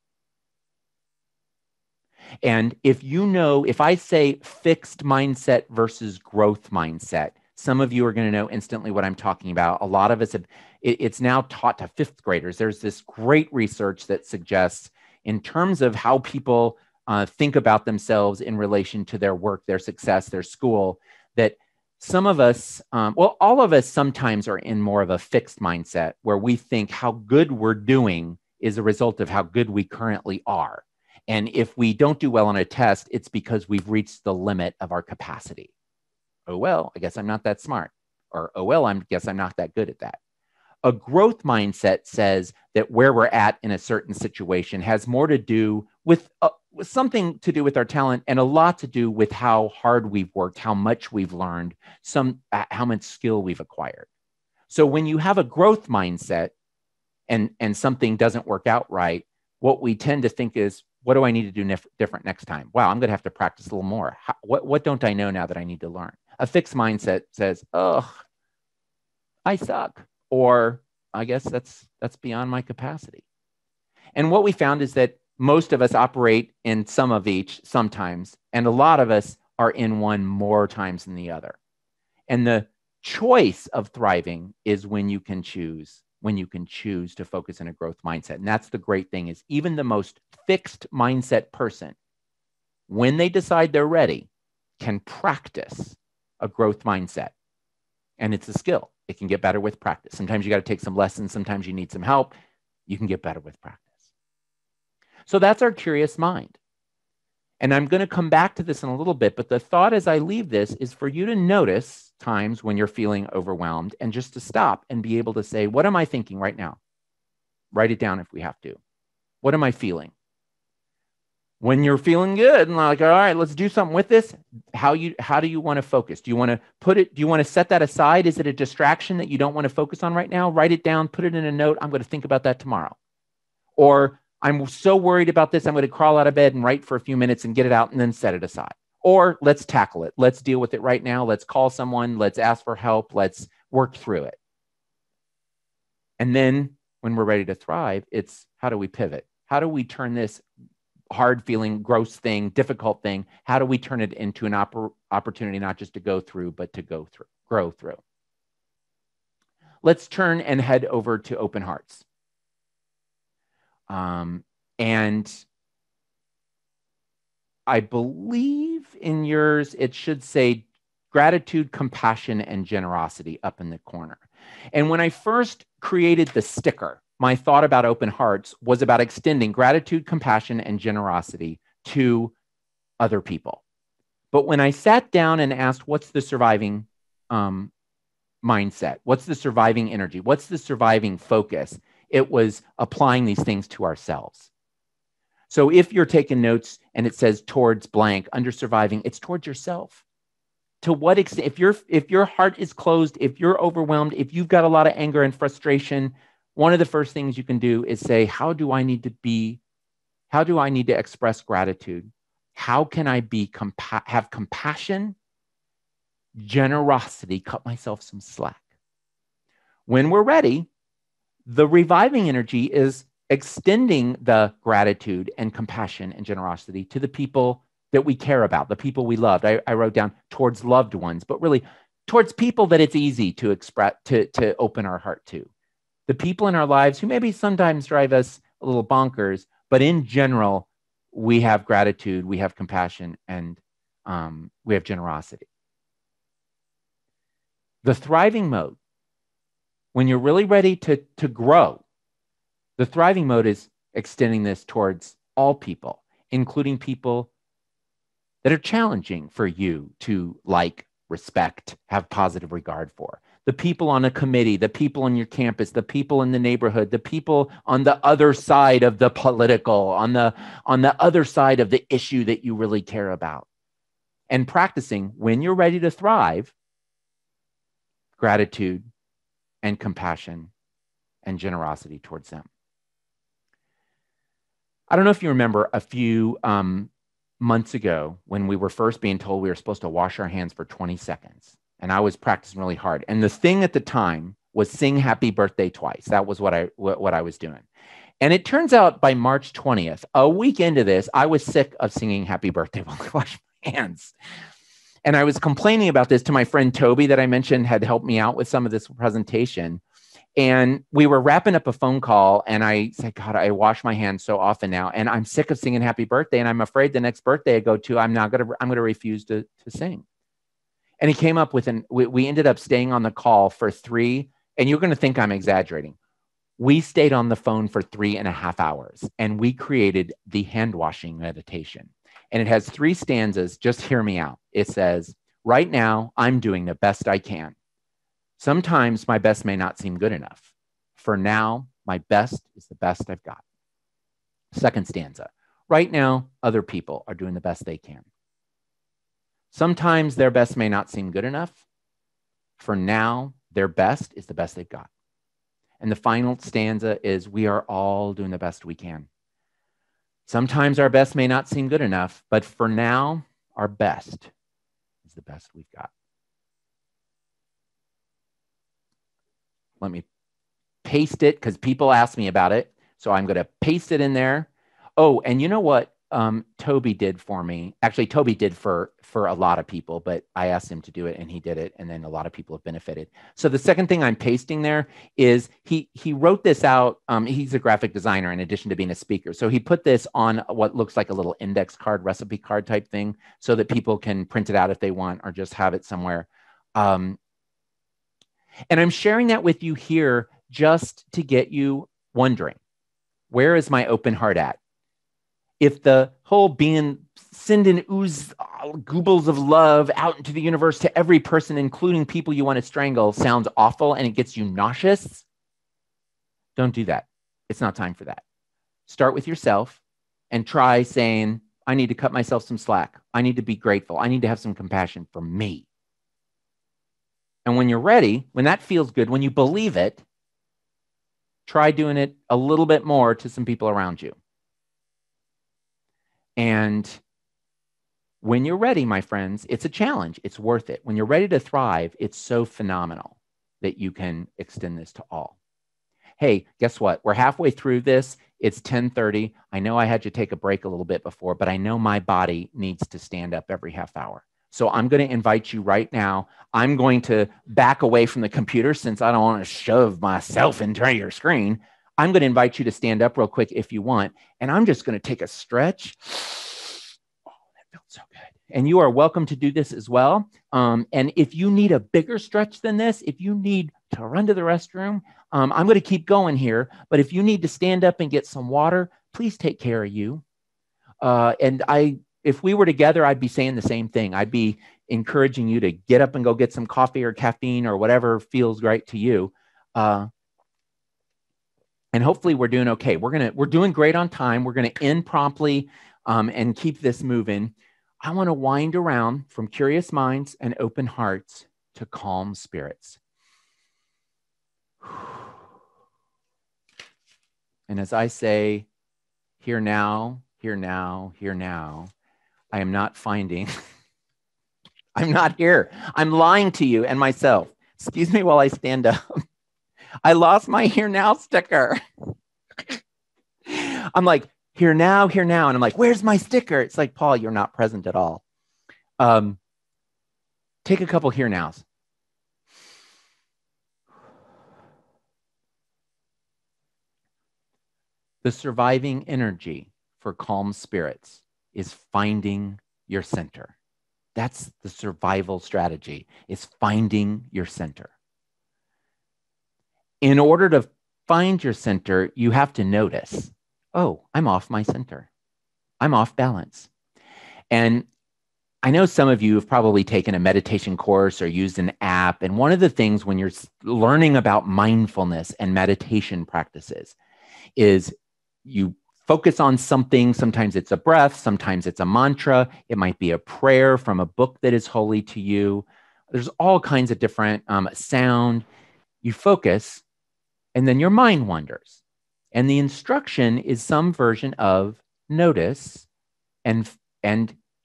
And if I say fixed mindset versus growth mindset, some of you are going to know instantly what I'm talking about. A lot of us it's now taught to 5th graders. There's this great research that suggests, in terms of how people think about themselves in relation to their work, their success, their school, that Some of us, well, all of us sometimes are in more of a fixed mindset where we think how good we're doing is a result of how good we currently are. And if we don't do well on a test, it's because we've reached the limit of our capacity. Oh, well, I guess I'm not that smart. Or, oh, well, I guess I'm not that good at that. A growth mindset says that where we're at in a certain situation has more to do with something to do with our talent and a lot to do with how hard we've worked, how much we've learned, how much skill we've acquired. So when you have a growth mindset and something doesn't work out right, what we tend to think is, what do I need to do different next time? Wow, I'm going to have to practice a little more. What don't I know now that I need to learn? A fixed mindset says, oh, I suck. Or I guess that's beyond my capacity. And what we found is that most of us operate in some of each sometimes, and a lot of us are in one more times than the other. And the choice of thriving is when you can choose to focus in a growth mindset. And that's the great thing is even the most fixed mindset person, when they decide they're ready, can practice a growth mindset. And it's a skill. It can get better with practice. Sometimes you got to take some lessons. Sometimes you need some help. You can get better with practice. So that's our curious mind. And I'm going to come back to this in a little bit, but the thought as I leave this is for you to notice times when you're feeling overwhelmed and just to stop and be able to say, what am I thinking right now? Write it down if we have to. What am I feeling? When you're feeling good and like, all right, let's do something with this. How do you want to focus? Do you want to set that aside? Is it a distraction that you don't want to focus on right now? Write it down, put it in a note. I'm going to think about that tomorrow. Or I'm so worried about this, I'm going to crawl out of bed and write for a few minutes and get it out and then set it aside. Or let's tackle it. Let's deal with it right now. Let's call someone. Let's ask for help. Let's work through it. And then when we're ready to thrive, it's how do we pivot? How do we turn this hard feeling, gross thing, difficult thing, how do we turn it into an opportunity not just to go through, but to grow through? Let's turn and head over to open hearts. And I believe in yours, it should say gratitude, compassion, and generosity up in the corner. And when I first created the sticker, my thought about open hearts was about extending gratitude, compassion, and generosity to other people. But when I sat down and asked, what's the surviving mindset? What's the surviving energy? What's the surviving focus? It was applying these things to ourselves. So if you're taking notes and it says towards blank under surviving, it's towards yourself. To what extent, if your heart is closed, if you're overwhelmed, if you've got a lot of anger and frustration, one of the first things you can do is say, how do I need to express gratitude? How can I have compassion, generosity, cut myself some slack? When we're ready, the reviving energy is extending the gratitude and compassion and generosity to the people that we care about, the people we loved. I wrote down towards loved ones, but really towards people that it's easy to express, to open our heart to. The people in our lives who maybe sometimes drive us a little bonkers, but in general, we have gratitude, we have compassion, and we have generosity. The thriving mode, when you're really ready to grow, the thriving mode is extending this towards all people, including people that are challenging for you to like, respect, have positive regard for. The people on a committee, the people on your campus, the people in the neighborhood, the people on the other side of the political, on the other side of the issue that you really care about. And practicing, when you're ready to thrive, gratitude and compassion and generosity towards them. I don't know if you remember a few months ago when we were first being told we were supposed to wash our hands for 20 seconds. And I was practicing really hard. And the thing at the time was sing happy birthday twice. That was what I was doing. And it turns out by March 20th, a week into this, I was sick of singing happy birthday while I washed my hands. And I was complaining about this to my friend Toby that I mentioned had helped me out with some of this presentation. And we were wrapping up a phone call and I said, God, I wash my hands so often now and I'm sick of singing happy birthday. And I'm afraid the next birthday I go to, I'm going to refuse to sing. And he came up with we ended up staying on the call for 3, and you're going to think I'm exaggerating. We stayed on the phone for 3.5 hours, and we created the hand washing meditation. And it has 3 stanzas. Just hear me out. It says, right now, I'm doing the best I can. Sometimes my best may not seem good enough. For now, my best is the best I've got. Second stanza. Right now, other people are doing the best they can. Sometimes their best may not seem good enough. For now, their best is the best they've got. And the final stanza is, we are all doing the best we can. Sometimes our best may not seem good enough, but for now, our best is the best we've got. Let me paste it because people ask me about it. So I'm going to paste it in there. Oh, and you know what Toby did for me? Actually, Toby did for a lot of people, but I asked him to do it and he did it. And then a lot of people have benefited. So the second thing I'm pasting there is he wrote this out. He's a graphic designer in addition to being a speaker. So he put this on what looks like a little index card, recipe card type thing so that people can print it out if they want or just have it somewhere. And I'm sharing that with you here just to get you wondering, where is my open heart at? If the whole sending goobles of love out into the universe to every person, including people you want to strangle, sounds awful and it gets you nauseous, don't do that. It's not time for that. Start with yourself and try saying, I need to cut myself some slack. I need to be grateful. I need to have some compassion for me. And when you're ready, when that feels good, when you believe it, try doing it a little bit more to some people around you. And when you're ready, my friends, it's a challenge. It's worth it. When you're ready to thrive, it's so phenomenal that you can extend this to all. Hey, guess what? We're halfway through this. It's 10:30. I know I had you take a break a little bit before, but I know my body needs to stand up every half hour. So I'm going to invite you right now. I'm going to back away from the computer since I don't want to shove myself into your screen. I'm going to invite you to stand up real quick if you want. And I'm just going to take a stretch. Oh, that felt so good. And you are welcome to do this as well. And if you need a bigger stretch than this, if you need to run to the restroom, I'm going to keep going here. But if you need to stand up and get some water, please take care of you. If we were together, I'd be saying the same thing. I'd be encouraging you to get up and go get some coffee or caffeine or whatever feels right to you. And hopefully we're doing okay. We're doing great on time. We're going to end promptly and keep this moving. I want to wind around from curious minds and open hearts to calm spirits. And as I say, here now, here now, here now, I am not finding, I'm not here. I'm lying to you and myself. Excuse me while I stand up. I lost my here now sticker. I'm like, here now, here now. And I'm like, where's my sticker? It's like, Paul, you're not present at all. Take a couple here nows. The surviving energy for calm spirits is finding your center. That's the survival strategy, is finding your center. In order to find your center, you have to notice, oh, I'm off my center. I'm off balance. And I know some of you have probably taken a meditation course or used an app. And one of the things when you're learning about mindfulness and meditation practices is you focus on something. Sometimes it's a breath. Sometimes it's a mantra. It might be a prayer from a book that is holy to you. There's all kinds of different sound. You focus, and then your mind wanders. And the instruction is some version of notice and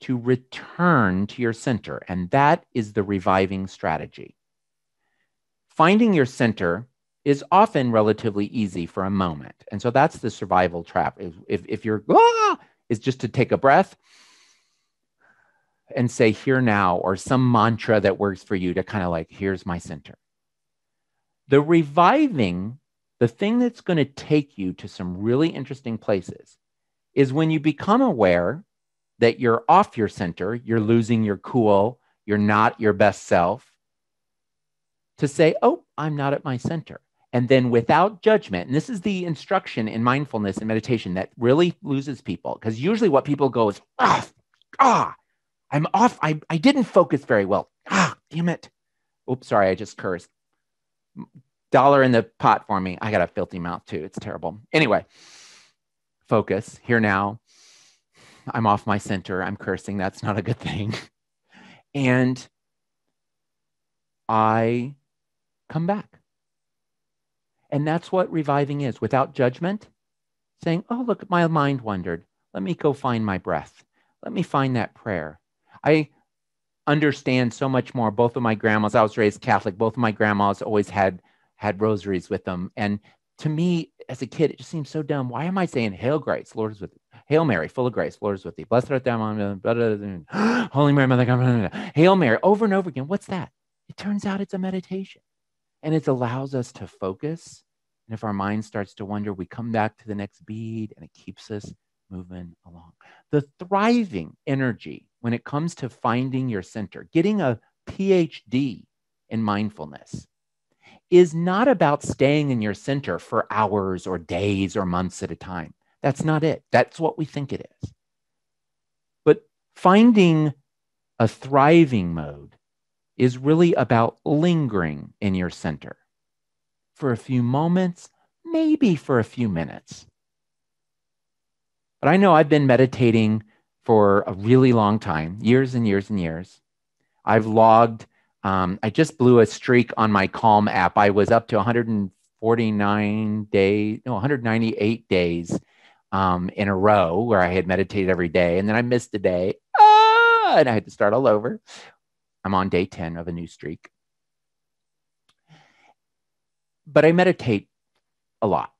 to return to your center. And that is the reviving strategy. Finding your center is often relatively easy for a moment. And so that's the survival trap. If you're, is just to take a breath and say here now, or some mantra that works for you to kind of like, here's my center. The reviving, the thing that's going to take you to some really interesting places is when you become aware that you're off your center, you're losing your cool, you're not your best self, to say, oh, I'm not at my center. And then without judgment, and this is the instruction in mindfulness and meditation that really loses people, because usually what people go is, I'm off. I didn't focus very well. Damn it. Oops, sorry, I just cursed. Dollar in the pot for me. I got a filthy mouth too. It's terrible. Anyway, focus here now. I'm off my center. I'm cursing. That's not a good thing. And I come back. And that's what reviving is, without judgment, saying, oh, look, my mind wandered. Let me go find my breath. Let me find that prayer. I understand so much more. Both of my grandmas, I was raised Catholic, both of my grandmas always had rosaries with them. And to me, as a kid, it just seems so dumb. Why am I saying, Hail Grace, Lord is with thee. Hail Mary, full of grace, Lord is with thee. Blessed art thou among women, Holy Mary, Mother of God, Hail Mary, over and over again. What's that? It turns out it's a meditation. And it allows us to focus. And if our mind starts to wander, we come back to the next bead and it keeps us moving along. The thriving energy when it comes to finding your center, getting a PhD in mindfulness, is not about staying in your center for hours or days or months at a time. That's not it. That's what we think it is. But finding a thriving mode is really about lingering in your center for a few moments, maybe for a few minutes. But I know I've been meditating for a really long time, years and years and years. I've logged, I just blew a streak on my Calm app. I was up to 198 days in a row where I had meditated every day. And then I missed a day, and I had to start all over. I'm on day 10 of a new streak. But I meditate a lot.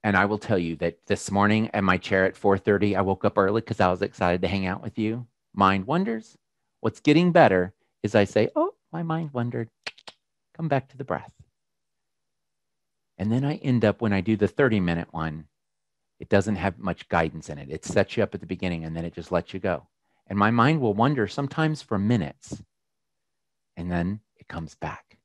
And I will tell you that this morning at my chair at 4:30, I woke up early because I was excited to hang out with you. Mind wanders. What's getting better is I say, oh, my mind wandered. Come back to the breath. And then I end up, when I do the 30-minute one, it doesn't have much guidance in it. It sets you up at the beginning and then it just lets you go. And my mind will wander sometimes for minutes. And then it comes back.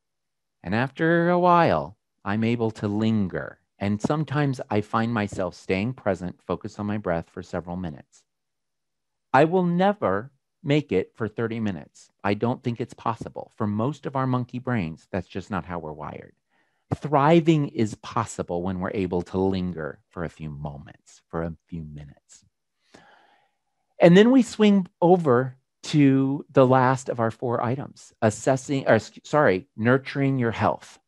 And after a while, I'm able to linger. And sometimes I find myself staying present, focused on my breath for several minutes. I will never make it for 30 minutes. I don't think it's possible. For most of our monkey brains, that's just not how we're wired. Thriving is possible when we're able to linger for a few moments, for a few minutes. And then we swing over to the last of our 4 items, nurturing your health.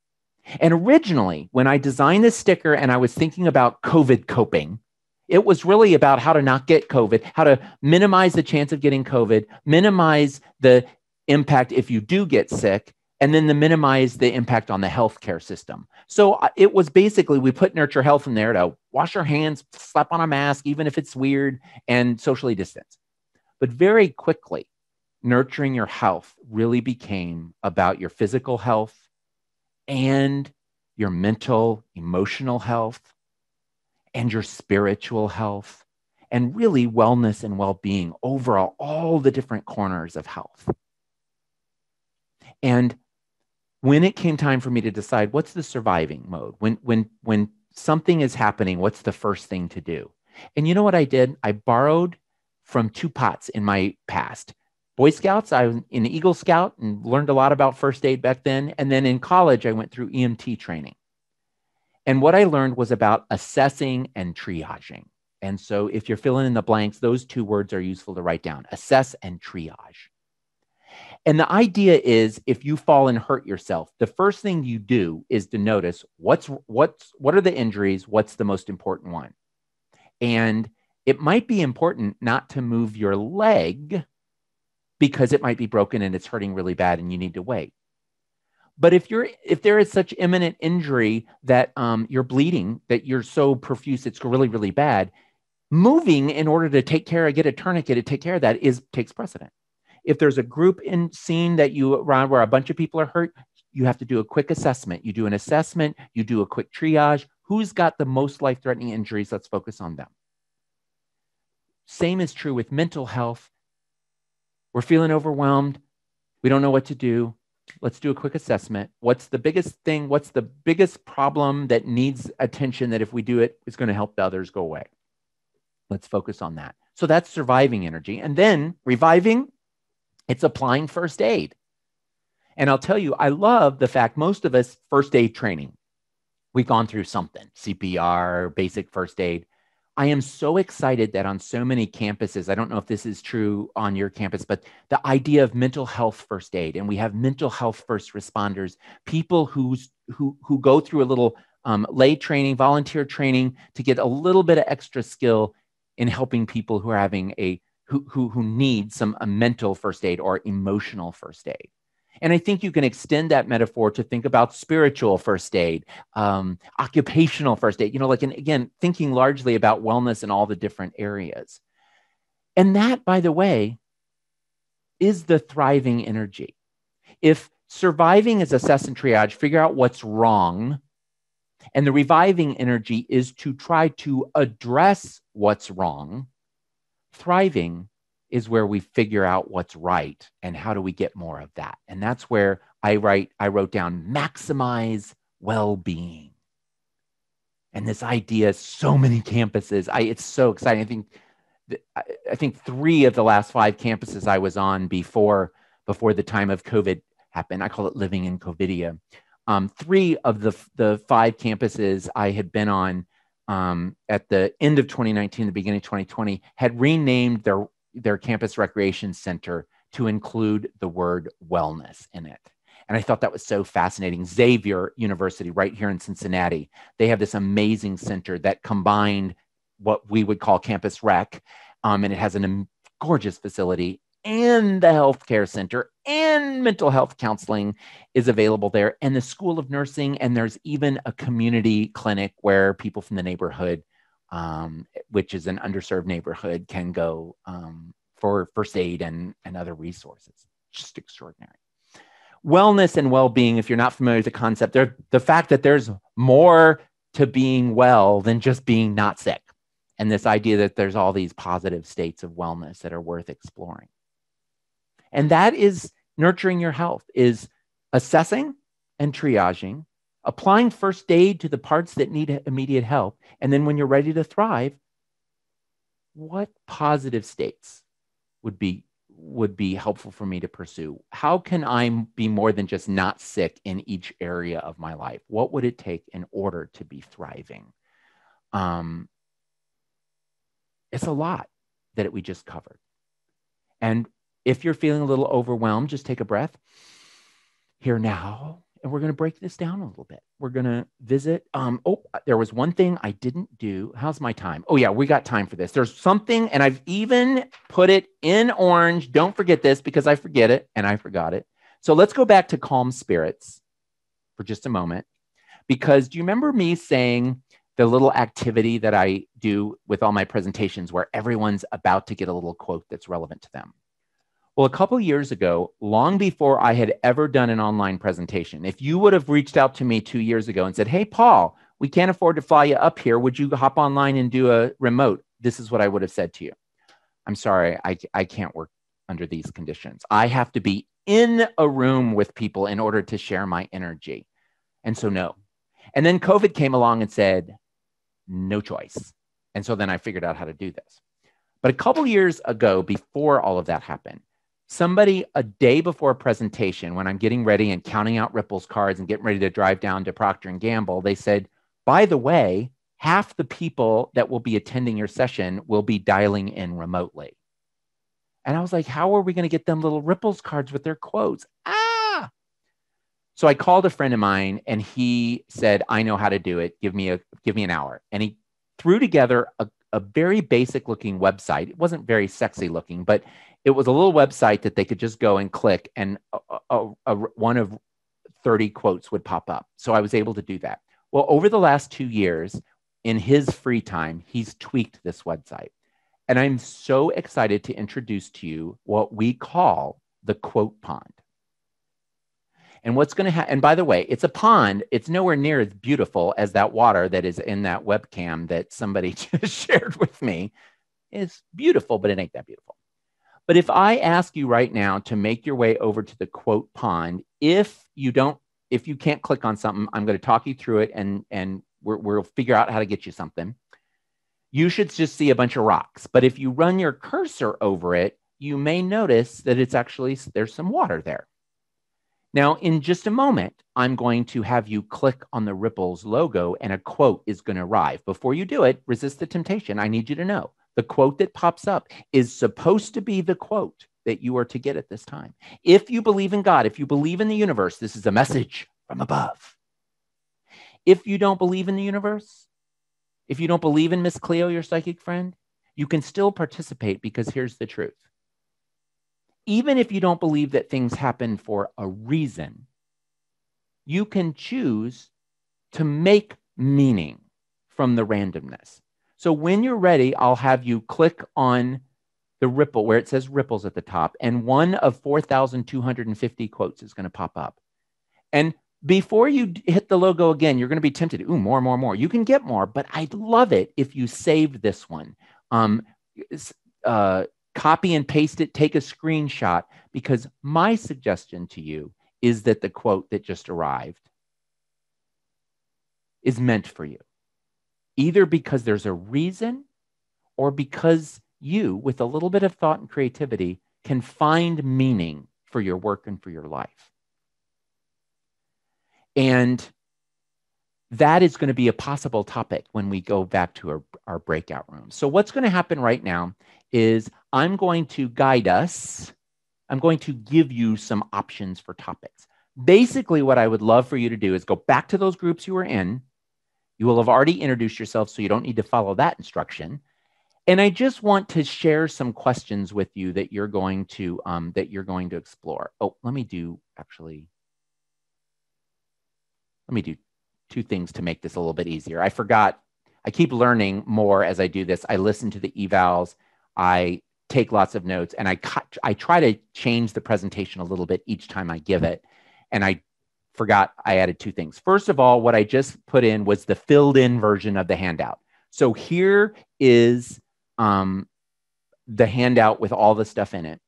And originally, when I designed this sticker and I was thinking about COVID coping, it was really about how to not get COVID, how to minimize the chance of getting COVID, minimize the impact if you do get sick, and then to minimize the impact on the healthcare system. So it was basically, we put nurture health in there to wash our hands, slap on a mask, even if it's weird, and socially distance. But very quickly, nurturing your health really became about your physical health and your mental, emotional health and your spiritual health, and really wellness and well-being overall, all the different corners of health. And when it came time for me to decide what's the surviving mode, when something is happening, what's the first thing to do? And you know what I did? I borrowed from 2 pots in my past. Boy Scouts, I was in Eagle Scout and learned a lot about first aid back then. And then in college, I went through EMT training. And what I learned was about assessing and triaging. And so if you're filling in the blanks, those 2 words are useful to write down: assess and triage. And the idea is, if you fall and hurt yourself, the first thing you do is to notice what are the injuries, what's the most important one. And it might be important not to move your leg because it might be broken and it's hurting really bad and you need to wait. But if there is such imminent injury that you're bleeding, that you're so profuse it's really, really bad, moving in order to get a tourniquet to take care of that takes precedent. If there's a group scene that you around where a bunch of people are hurt, you have to do a quick assessment. You do an assessment, you do a quick triage. Who's got the most life-threatening injuries? Let's focus on them. Same is true with mental health. We're feeling overwhelmed. We don't know what to do. Let's do a quick assessment. What's the biggest thing? What's the biggest problem that needs attention that if we do it, it's going to help the others go away? Let's focus on that. So that's surviving energy. And then reviving, it's applying first aid. And I'll tell you, I love the fact most of us first aid training, we've gone through something, CPR, basic first aid. I am so excited that on so many campuses, I don't know if this is true on your campus, but the idea of mental health first aid, and we have mental health first responders, people who go through a little lay training, volunteer training to get a little bit of extra skill in helping people who are having who need some mental first aid or emotional first aid. And I think you can extend that metaphor to think about spiritual first aid, occupational first aid, like, and again, thinking largely about wellness in all the different areas. And that, by the way, is the thriving energy. If surviving is assess and triage, figure out what's wrong, and the reviving energy is to try to address what's wrong, thriving is where we figure out what's right and how do we get more of that. And that's where I wrote down maximize well-being. And this idea, so many campuses, it's so exciting. I think 3 of the last 5 campuses I was on before the time of COVID happened, I call it living in COVIDia. 3 of the 5 campuses I had been on at the end of 2019, the beginning of 2020, had renamed their campus recreation center to include the word wellness in it. And I thought that was so fascinating. Xavier University, right here in Cincinnati, they have this amazing center that combined what we would call campus rec, and it has a gorgeous facility, and the healthcare center and mental health counseling is available there, and the School of Nursing, and there's even a community clinic where people from the neighborhood, which is an underserved neighborhood, can go for first aid and other resources. Just extraordinary. Wellness and well-being, if you're not familiar with the concept, the fact that there's more to being well than just being not sick. And this idea that there's all these positive states of wellness that are worth exploring. And that is nurturing your health, is assessing and triaging, applying first aid to the parts that need immediate help. And then when you're ready to thrive, what positive states would be helpful for me to pursue? How can I be more than just not sick in each area of my life? What would it take in order to be thriving? It's a lot that we just covered. And if you're feeling a little overwhelmed, just take a breath here now. And we're going to break this down a little bit. We're going to visit. There was one thing I didn't do. How's my time? Oh, yeah, we got time for this. There's something, and I've even put it in orange. Don't forget this because I forget it, and I forgot it. So let's go back to calm spirits for just a moment. Because do you remember me saying the little activity that I do with all my presentations where everyone's about to get a little quote that's relevant to them? Well, a couple of years ago, long before I had ever done an online presentation, if you would have reached out to me 2 years ago and said, hey, Paul, we can't afford to fly you up here. Would you hop online and do a remote? This is what I would have said to you. I'm sorry, I can't work under these conditions. I have to be in a room with people in order to share my energy. And so no. And then COVID came along and said, no choice. And so then I figured out how to do this. But a couple years ago, before all of that happened, somebody a day before a presentation, when I'm getting ready and counting out Ripple's cards and getting ready to drive down to Procter & Gamble, they said, by the way, half the people that will be attending your session will be dialing in remotely. And I was like, how are we going to get them little Ripple's cards with their quotes? So I called a friend of mine and he said, I know how to do it. Give me an hour. And he threw together a very basic looking website. It wasn't very sexy looking, but it was a little website that they could just go and click and one of 30 quotes would pop up. So I was able to do that. Well, over the last 2 years, in his free time, he's tweaked this website. And I'm so excited to introduce to you what we call the quote pond. And what's going to happen, and by the way, it's a pond. It's nowhere near as beautiful as that water that is in that webcam that somebody just shared with me. It's beautiful, but it ain't that beautiful. But if I ask you right now to make your way over to the quote pond, if you can't click on something, I'm going to talk you through it and we'll figure out how to get you something. You should just see a bunch of rocks. But if you run your cursor over it, you may notice that there's some water there. Now, in just a moment, I'm going to have you click on the Ripples logo and a quote is going to arrive. Before you do it, resist the temptation. I need you to know the quote that pops up is supposed to be the quote that you are to get at this time. If you believe in God, if you believe in the universe, this is a message from above. If you don't believe in the universe, if you don't believe in Miss Cleo, your psychic friend, you can still participate because here's the truth. Even if you don't believe that things happen for a reason, you can choose to make meaning from the randomness. So when you're ready, I'll have you click on the ripple where it says ripples at the top, and one of 4,250 quotes is going to pop up. And before you hit the logo again, you're going to be tempted. Ooh, more. You can get more, but I'd love it if you saved this one. Copy and paste it, take a screenshot, because my suggestion to you is that the quote that just arrived is meant for you, either because there's a reason or because you, with a little bit of thought and creativity, can find meaning for your work and for your life. And that is going to be a possible topic when we go back to our breakout room. So what's going to happen right now is I'm going to guide us. I'm going to give you some options for topics. Basically, what I would love for you to do is go back to those groups you were in. You will have already introduced yourself, so you don't need to follow that instruction. And I just want to share some questions with you that you're going to explore. Oh, let me do two things to make this a little bit easier. I forgot. I keep learning more as I do this. I listen to the evals. I take lots of notes, and I try to change the presentation a little bit each time I give it. And I forgot I added two things. First of all, what I just put in was the filled in version of the handout. So here is the handout with all the stuff in it.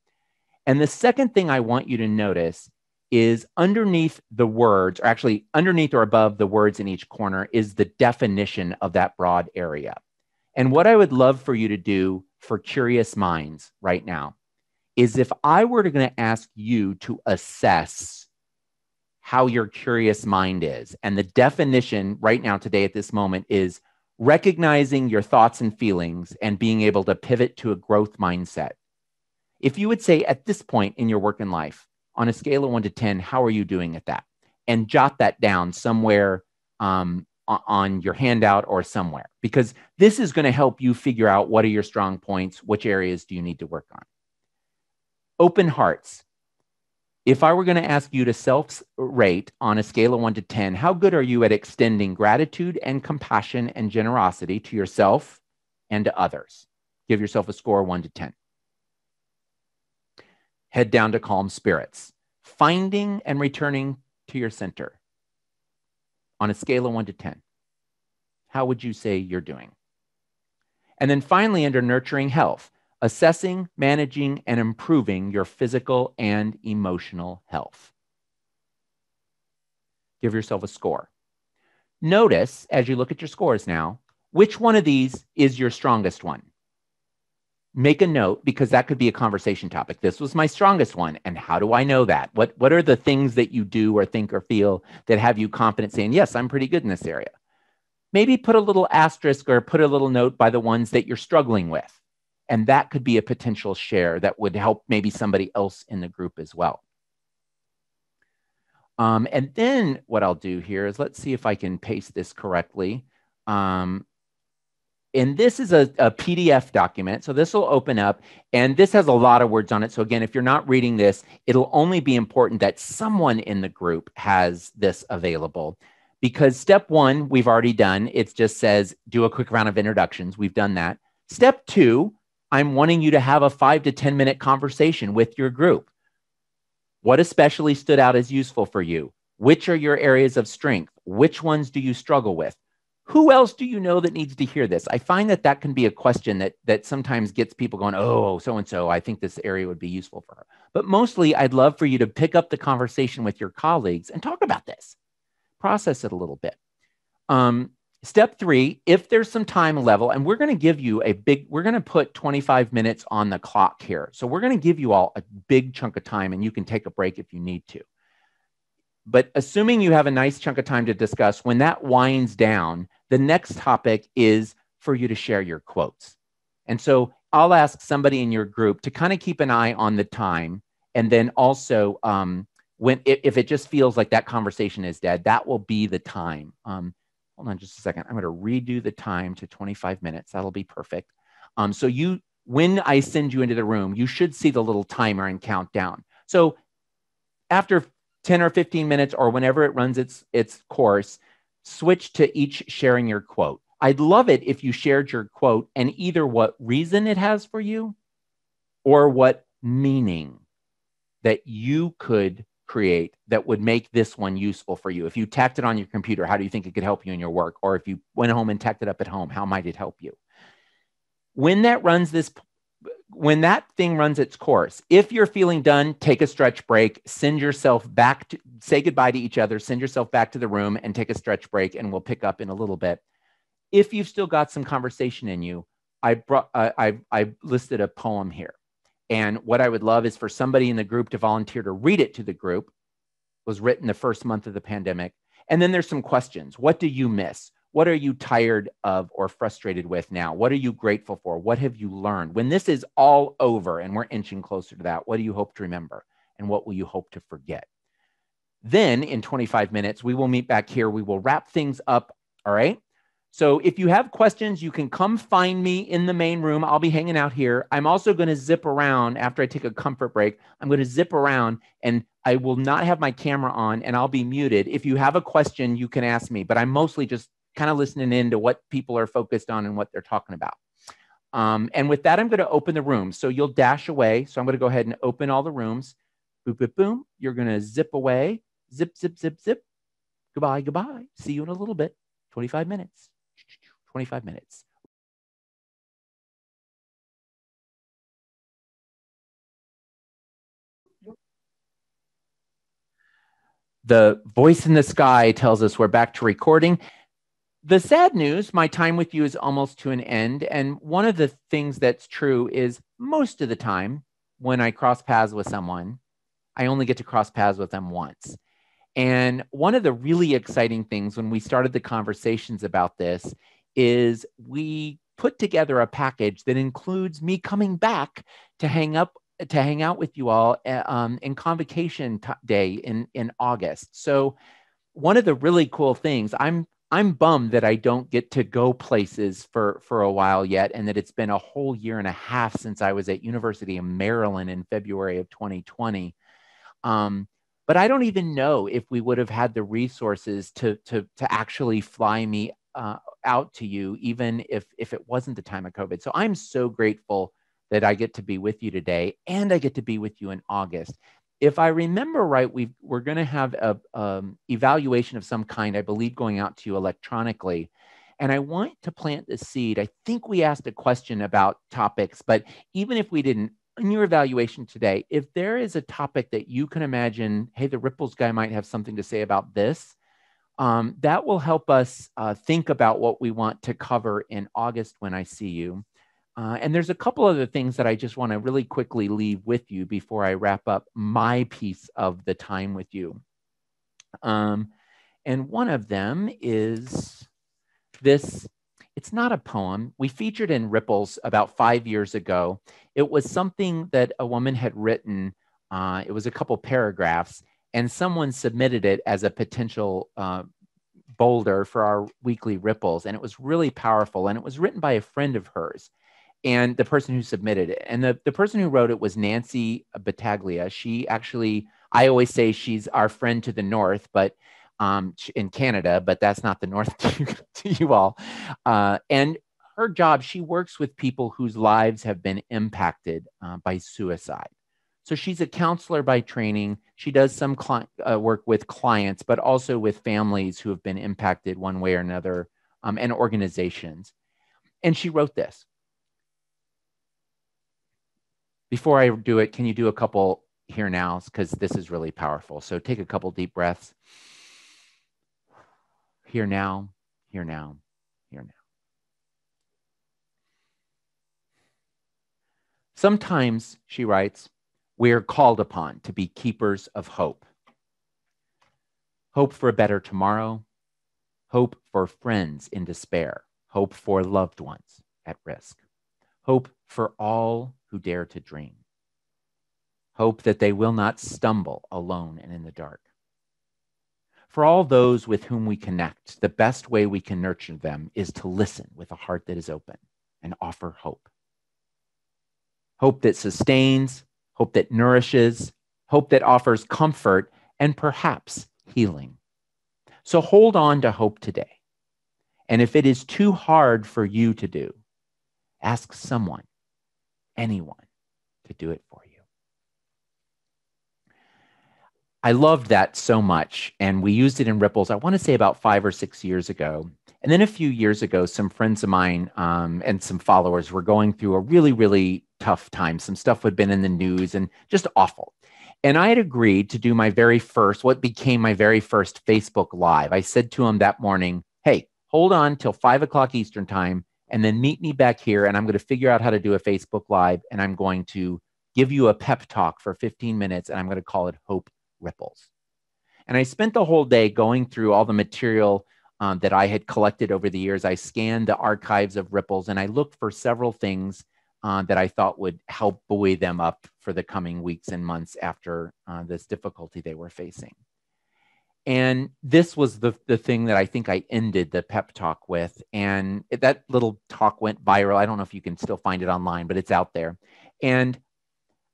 And the second thing I want you to notice is underneath the words, or actually underneath or above the words in each corner, is the definition of that broad area. And what I would love for you to do for curious minds right now is if I were going to ask you to assess how your curious mind is, and the definition right now today at this moment is recognizing your thoughts and feelings and being able to pivot to a growth mindset. If you would say at this point in your work and life, on a scale of 1 to 10, how are you doing at that? And jot that down somewhere on your handout or somewhere, because this is going to help you figure out what are your strong points, which areas do you need to work on. Open hearts. If I were going to ask you to self-rate on a scale of 1 to 10, how good are you at extending gratitude and compassion and generosity to yourself and to others? Give yourself a score of 1 to 10. Head down to calm spirits. Finding and returning to your center. On a scale of 1 to 10, how would you say you're doing? And then finally, under nurturing health, assessing, managing, and improving your physical and emotional health. Give yourself a score. Notice, as you look at your scores now, which one of these is your strongest one? Make a note, because that could be a conversation topic. This was my strongest one, and how do I know that? What are the things that you do or think or feel that have you confident saying, yes, I'm pretty good in this area? Maybe put a little asterisk or put a little note by the ones that you're struggling with. And that could be a potential share that would help maybe somebody else in the group as well. And then what I'll do here is, let's see if I can paste this correctly. And this is a PDF document. So this will open up, and this has a lot of words on it. So again, if you're not reading this, it'll only be important that someone in the group has this available, because step 1, we've already done. It just says, do a quick round of introductions. We've done that. Step 2, I'm wanting you to have a 5 to 10 minute conversation with your group. What especially stood out as useful for you? Which are your areas of strength? Which ones do you struggle with? Who else do you know that needs to hear this? I find that that can be a question that sometimes gets people going, oh, so-and-so, I think this area would be useful for her. But mostly, I'd love for you to pick up the conversation with your colleagues and talk about this. Process it a little bit. Step 3, if there's some time level, and we're going to give you we're going to put 25 minutes on the clock here. So we're going to give you all a big chunk of time, and you can take a break if you need to. But assuming you have a nice chunk of time to discuss, when that winds down, the next topic is for you to share your quotes. And so I'll ask somebody in your group to kind of keep an eye on the time. And then also, if it just feels like that conversation is dead, that will be the time. Hold on just a second. I'm going to redo the time to 25 minutes. That'll be perfect. So when I send you into the room, you should see the little timer and count down. So after 10 or 15 minutes or whenever it runs its course, switch to each sharing your quote. I'd love it if you shared your quote and either what reason it has for you or what meaning that you could create that would make this one useful for you. If you tacked it on your computer, how do you think it could help you in your work? Or if you went home and tacked it up at home, how might it help you? When that thing runs its course, if you're feeling done, take a stretch break, send yourself back to, say goodbye to each other, send yourself back to the room and take a stretch break, and we'll pick up in a little bit. If you've still got some conversation in you, I listed a poem here. And what I would love is for somebody in the group to volunteer to read it to the group. It was written the first month of the pandemic. And then there's some questions. What do you miss? What are you tired of or frustrated with now? What are you grateful for? What have you learned? When this is all over and we're inching closer to that, what do you hope to remember? And what will you hope to forget? Then in 25 minutes, we will meet back here. We will wrap things up. All right. So if you have questions, you can come find me in the main room. I'll be hanging out here. I'm also going to zip around after I take a comfort break. I'm going to zip around and I will not have my camera on and I'll be muted. If you have a question, you can ask me, but I'm mostly just kind of listening in to what people are focused on and what they're talking about. And with that, I'm going to open the room. So you'll dash away. So I'm going to go ahead and open all the rooms. Boop, boop, boom. You're going to zip away. Zip, zip, zip, zip. Goodbye, goodbye. See you in a little bit. 25 minutes. 25 minutes. The voice in the sky tells us we're back to recording. The sad news, my time with you is almost to an end. And one of the things that's true is most of the time when I cross paths with someone, I only get to cross paths with them once. And one of the really exciting things when we started the conversations about this is we put together a package that includes me coming back to hang out with you all in Convocation Day in August. So one of the really cool things, I'm bummed that I don't get to go places for a while yet, and that it's been a whole year and a half since I was at University of Maryland in February of 2020. But I don't even know if we would have had the resources to actually fly me out to you, even if it wasn't the time of COVID. So I'm so grateful that I get to be with you today, and I get to be with you in August. If I remember right, we're going to have a evaluation of some kind, I believe, going out to you electronically. And I want to plant the seed. I think we asked a question about topics, but even if we didn't, in your evaluation today, if there is a topic that you can imagine, hey, the Ripples guy might have something to say about this, that will help us think about what we want to cover in August when I see you. And there's a couple other things that I just want to really quickly leave with you before I wrap up my piece of the time with you. And one of them is this. It's not a poem. We featured in Ripples about 5 years ago. It was something that a woman had written. It was a couple paragraphs, and someone submitted it as a potential boulder for our weekly Ripples. And it was really powerful. And it was written by a friend of hers and the person who submitted it. And the person who wrote it was Nancy Battaglia. She actually, I always say she's our friend to the north, but in Canada, but that's not the north to you all. And her job, she works with people whose lives have been impacted by suicide. So she's a counselor by training. She does some work with clients, but also with families who have been impacted one way or another and organizations. And she wrote this. Before I do it, can you do a couple here nows? Because this is really powerful. So take a couple deep breaths. Here now, here now, here now. Sometimes, she writes, we're called upon to be keepers of hope. Hope for a better tomorrow, hope for friends in despair, hope for loved ones at risk, hope for all who dare to dream, hope that they will not stumble alone and in the dark. For all those with whom we connect, the best way we can nurture them is to listen with a heart that is open and offer hope. Hope that sustains, hope that nourishes, hope that offers comfort and perhaps healing. So hold on to hope today. And if it is too hard for you to do, ask someone, anyone, to do it for you. I loved that so much, and we used it in Ripples, I want to say about 5 or 6 years ago. And then a few years ago, some friends of mine and some followers were going through a really, really tough time. Some stuff had been in the news and just awful. And I had agreed to do my very first, what became my very first Facebook Live. I said to them that morning, hey, hold on till 5 o'clock Eastern time, and then meet me back here, and I'm going to figure out how to do a Facebook Live, and I'm going to give you a pep talk for 15 minutes, and I'm going to call it Hope Ripples. And I spent the whole day going through all the material that I had collected over the years. I scanned the archives of Ripples, and I looked for several things that I thought would help buoy them up for the coming weeks and months after this difficulty they were facing. And this was the thing that I think I ended the pep talk with. And that little talk went viral. I don't know if you can still find it online, but it's out there. And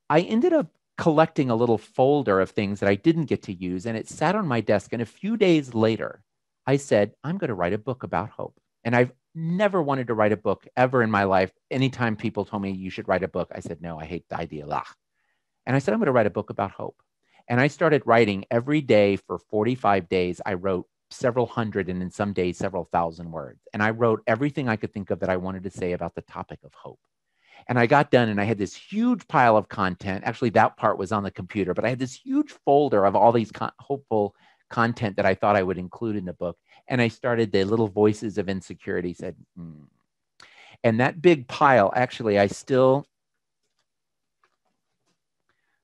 I ended up collecting a little folder of things that I didn't get to use, and it sat on my desk. And a few days later, I said, I'm going to write a book about hope. And I've never wanted to write a book ever in my life. Anytime people told me you should write a book, I said, no, I hate the idea. And I said, I'm going to write a book about hope. And I started writing every day for 45 days. I wrote several hundred, and in some days, several thousand words. And I wrote everything I could think of that I wanted to say about the topic of hope. And I got done, and I had this huge pile of content. Actually, that part was on the computer, but I had this huge folder of all these hopeful content that I thought I would include in the book. And I started, the little voices of insecurity said, And that big pile, actually, I still,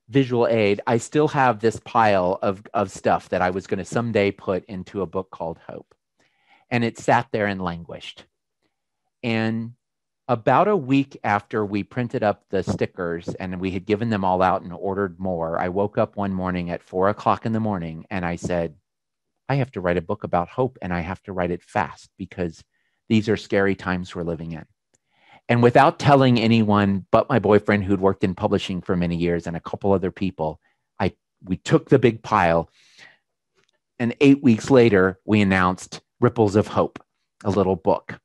visual aid, I still have this pile of stuff that I was going to someday put into a book called Hope. And it sat there and languished. And about a week after we printed up the stickers and we had given them all out and ordered more, I woke up one morning at 4 o'clock in the morning and I said, I have to write a book about hope, and I have to write it fast because these are scary times we're living in. And without telling anyone but my boyfriend, who'd worked in publishing for many years, and a couple other people, we took the big pile, and 8 weeks later, we announced Ripples of Hope, a little book.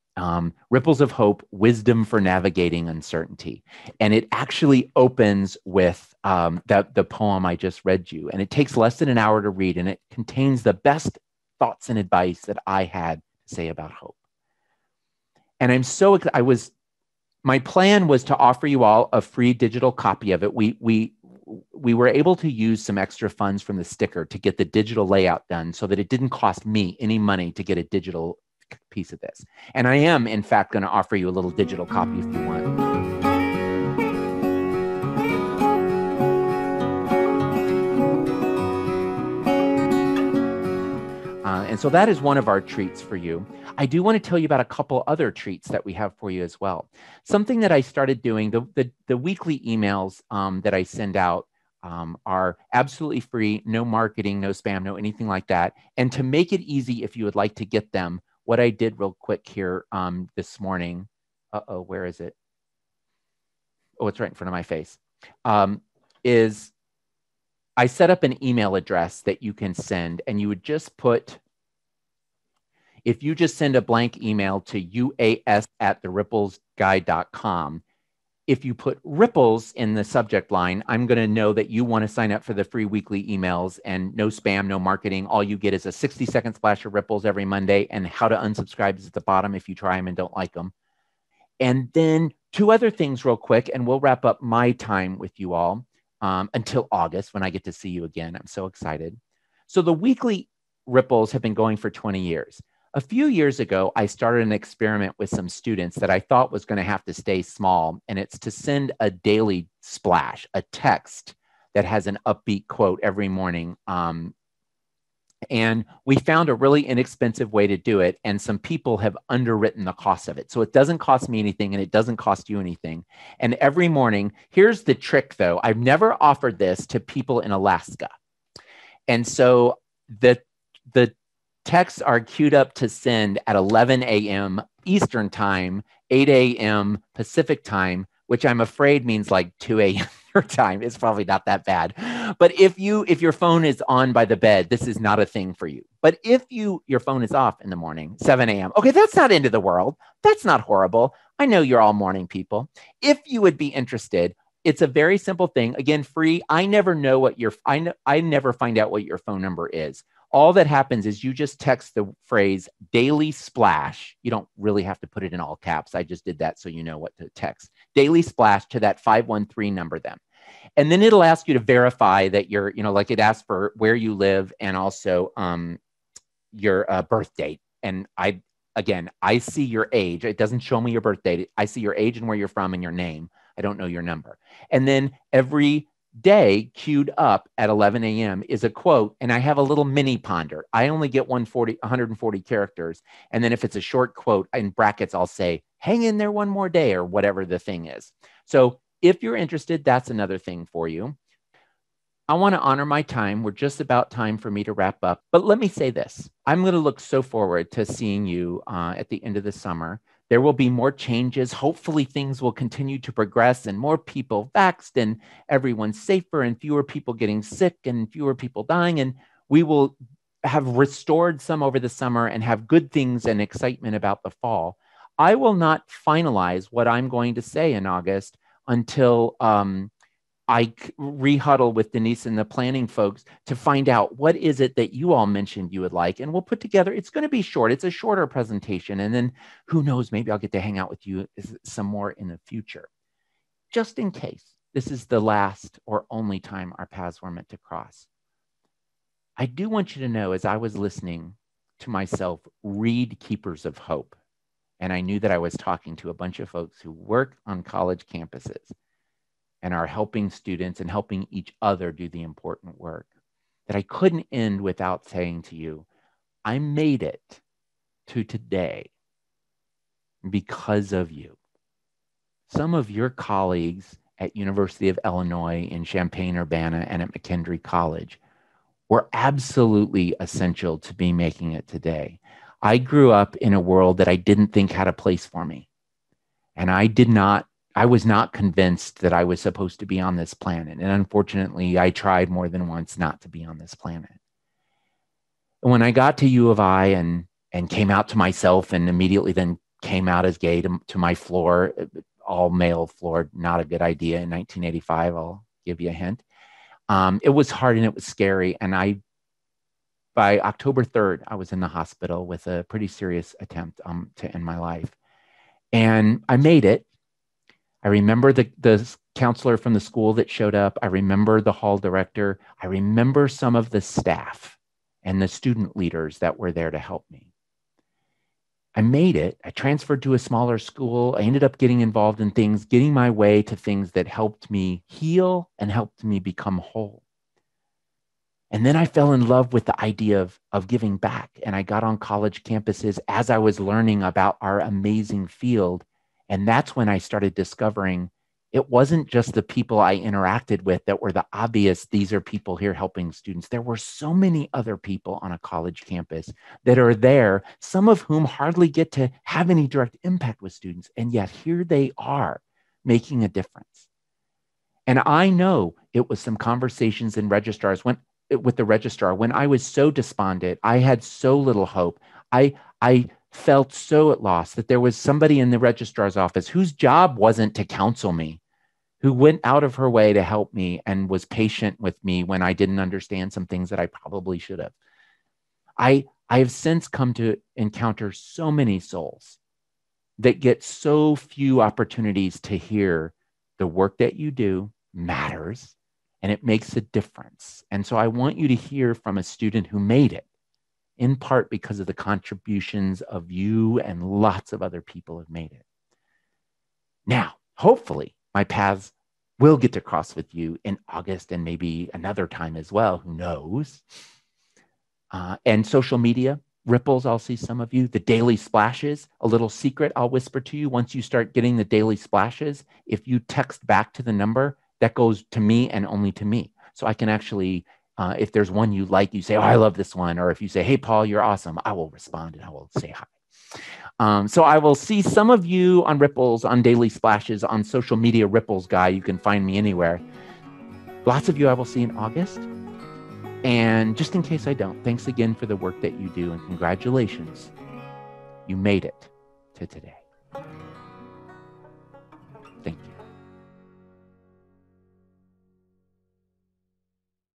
Ripples of Hope, Wisdom for Navigating Uncertainty. And it actually opens with the poem I just read you. And it takes less than an hour to read, and it contains the best thoughts and advice that I had to say about hope. And I'm so excited. My plan was to offer you all a free digital copy of it. We were able to use some extra funds from the sticker to get the digital layout done so that it didn't cost me any money to get a digital piece of this. And I am, in fact, going to offer you a little digital copy if you want. And so that is one of our treats for you. I do want to tell you about a couple other treats that we have for you as well. Something that I started doing, the weekly emails that I send out are absolutely free, no marketing, no spam, no anything like that. And to make it easy, if you would like to get them, what I did real quick here this morning, where is it? Oh, it's right in front of my face, is I set up an email address that you can send, and you would just put, if you just send a blank email to uas@theripplesguide.com, if you put ripples in the subject line, I'm going to know that you want to sign up for the free weekly emails, and no spam, no marketing. All you get is a 60-second splash of ripples every Monday, and how to unsubscribe is at the bottom if you try them and don't like them. And then two other things real quick, and we'll wrap up my time with you all until August when I get to see you again. I'm so excited. So the weekly ripples have been going for 20 years. A few years ago, I started an experiment with some students that I thought was going to have to stay small, and it's to send a daily splash, a text that has an upbeat quote every morning. And we found a really inexpensive way to do it, and some people have underwritten the cost of it. So it doesn't cost me anything, and it doesn't cost you anything. And every morning, here's the trick, though. I've never offered this to people in Alaska. And so the texts are queued up to send at 11 a.m. Eastern time, 8 a.m. Pacific time, which I'm afraid means like 2 a.m. your time. It's probably not that bad. But if your phone is on by the bed, this is not a thing for you. But if your phone is off in the morning, 7 a.m., okay, that's not end of the world. That's not horrible. I know you're all morning people. If you would be interested, it's a very simple thing. Again, free. I never know what I never find out what your phone number is. All that happens is you just text the phrase daily splash. You don't really have to put it in all caps. I just did that so you know what to text. Daily splash to that 513 number then. And then it'll ask you to verify that you're, like it asks for where you live and also your birth date. And I see your age. It doesn't show me your birth date. I see your age and where you're from and your name. I don't know your number. And then every day queued up at 11 a.m. is a quote, and I have a little mini ponder. I only get 140 characters. And then if it's a short quote, in brackets, I'll say, hang in there one more day, or whatever the thing is. So if you're interested, that's another thing for you. I want to honor my time. We're just about time for me to wrap up. But let me say this. I'm going to look so forward to seeing you at the end of the summer. There will be more changes. Hopefully things will continue to progress and more people vaxxed and everyone's safer and fewer people getting sick and fewer people dying. And we will have restored some over the summer and have good things and excitement about the fall. I will not finalize what I'm going to say in August until I rehuddle with Denise and the planning folks to find out what is it that you all mentioned you would like. And we'll put together, it's going to be short. It's a shorter presentation. And then who knows, maybe I'll get to hang out with you some more in the future. Just in case this is the last or only time our paths were meant to cross. I do want you to know, as I was listening to myself read Keepers of Hope, and I knew that I was talking to a bunch of folks who work on college campuses and are helping students and helping each other do the important work, that I couldn't end without saying to you, I made it to today because of you. Some of your colleagues at University of Illinois in Champaign-Urbana and at McKendree College were absolutely essential to me making it today. I grew up in a world that I didn't think had a place for me. And I was not convinced that I was supposed to be on this planet. And unfortunately, I tried more than once not to be on this planet. And when I got to U of I and came out to myself and immediately then came out as gay to my floor, all male floor, not a good idea in 1985, I'll give you a hint. It was hard and it was scary. And by October 3rd, I was in the hospital with a pretty serious attempt to end my life. And I made it. I remember the counselor from the school that showed up. I remember the hall director. I remember some of the staff and the student leaders that were there to help me. I made it. I transferred to a smaller school. I ended up getting involved in things, getting my way to things that helped me heal and helped me become whole. And then I fell in love with the idea of giving back. And I got on college campuses as I was learning about our amazing field. And that's when I started discovering it wasn't just the people I interacted with that were the obvious, these are people here helping students. There were so many other people on a college campus that are there, some of whom hardly get to have any direct impact with students. And yet here they are making a difference. And I know it was some conversations with the registrar when I was so despondent, I had so little hope. I felt so at loss that there was somebody in the registrar's office whose job wasn't to counsel me, who went out of her way to help me and was patient with me when I didn't understand some things that I probably should have. I have since come to encounter so many souls that get so few opportunities to hear the work that you do matters and it makes a difference. And so I want you to hear from a student who made it, in part because of the contributions of you and lots of other people have made it. Now, hopefully, my paths will get to cross with you in August and maybe another time as well. Who knows? And social media, ripples, I'll see some of you. The daily splashes, a little secret I'll whisper to you. Once you start getting the daily splashes, if you text back to the number, that goes to me and only to me. So I can actually, if there's one you like, you say, oh, I love this one. Or if you say, hey, Paul, you're awesome, I will respond and I will say hi. So I will see some of you on ripples, on daily splashes, on social media ripples guy. You can find me anywhere. Lots of you I will see in August. And just in case I don't, thanks again for the work that you do and congratulations. You made it to today.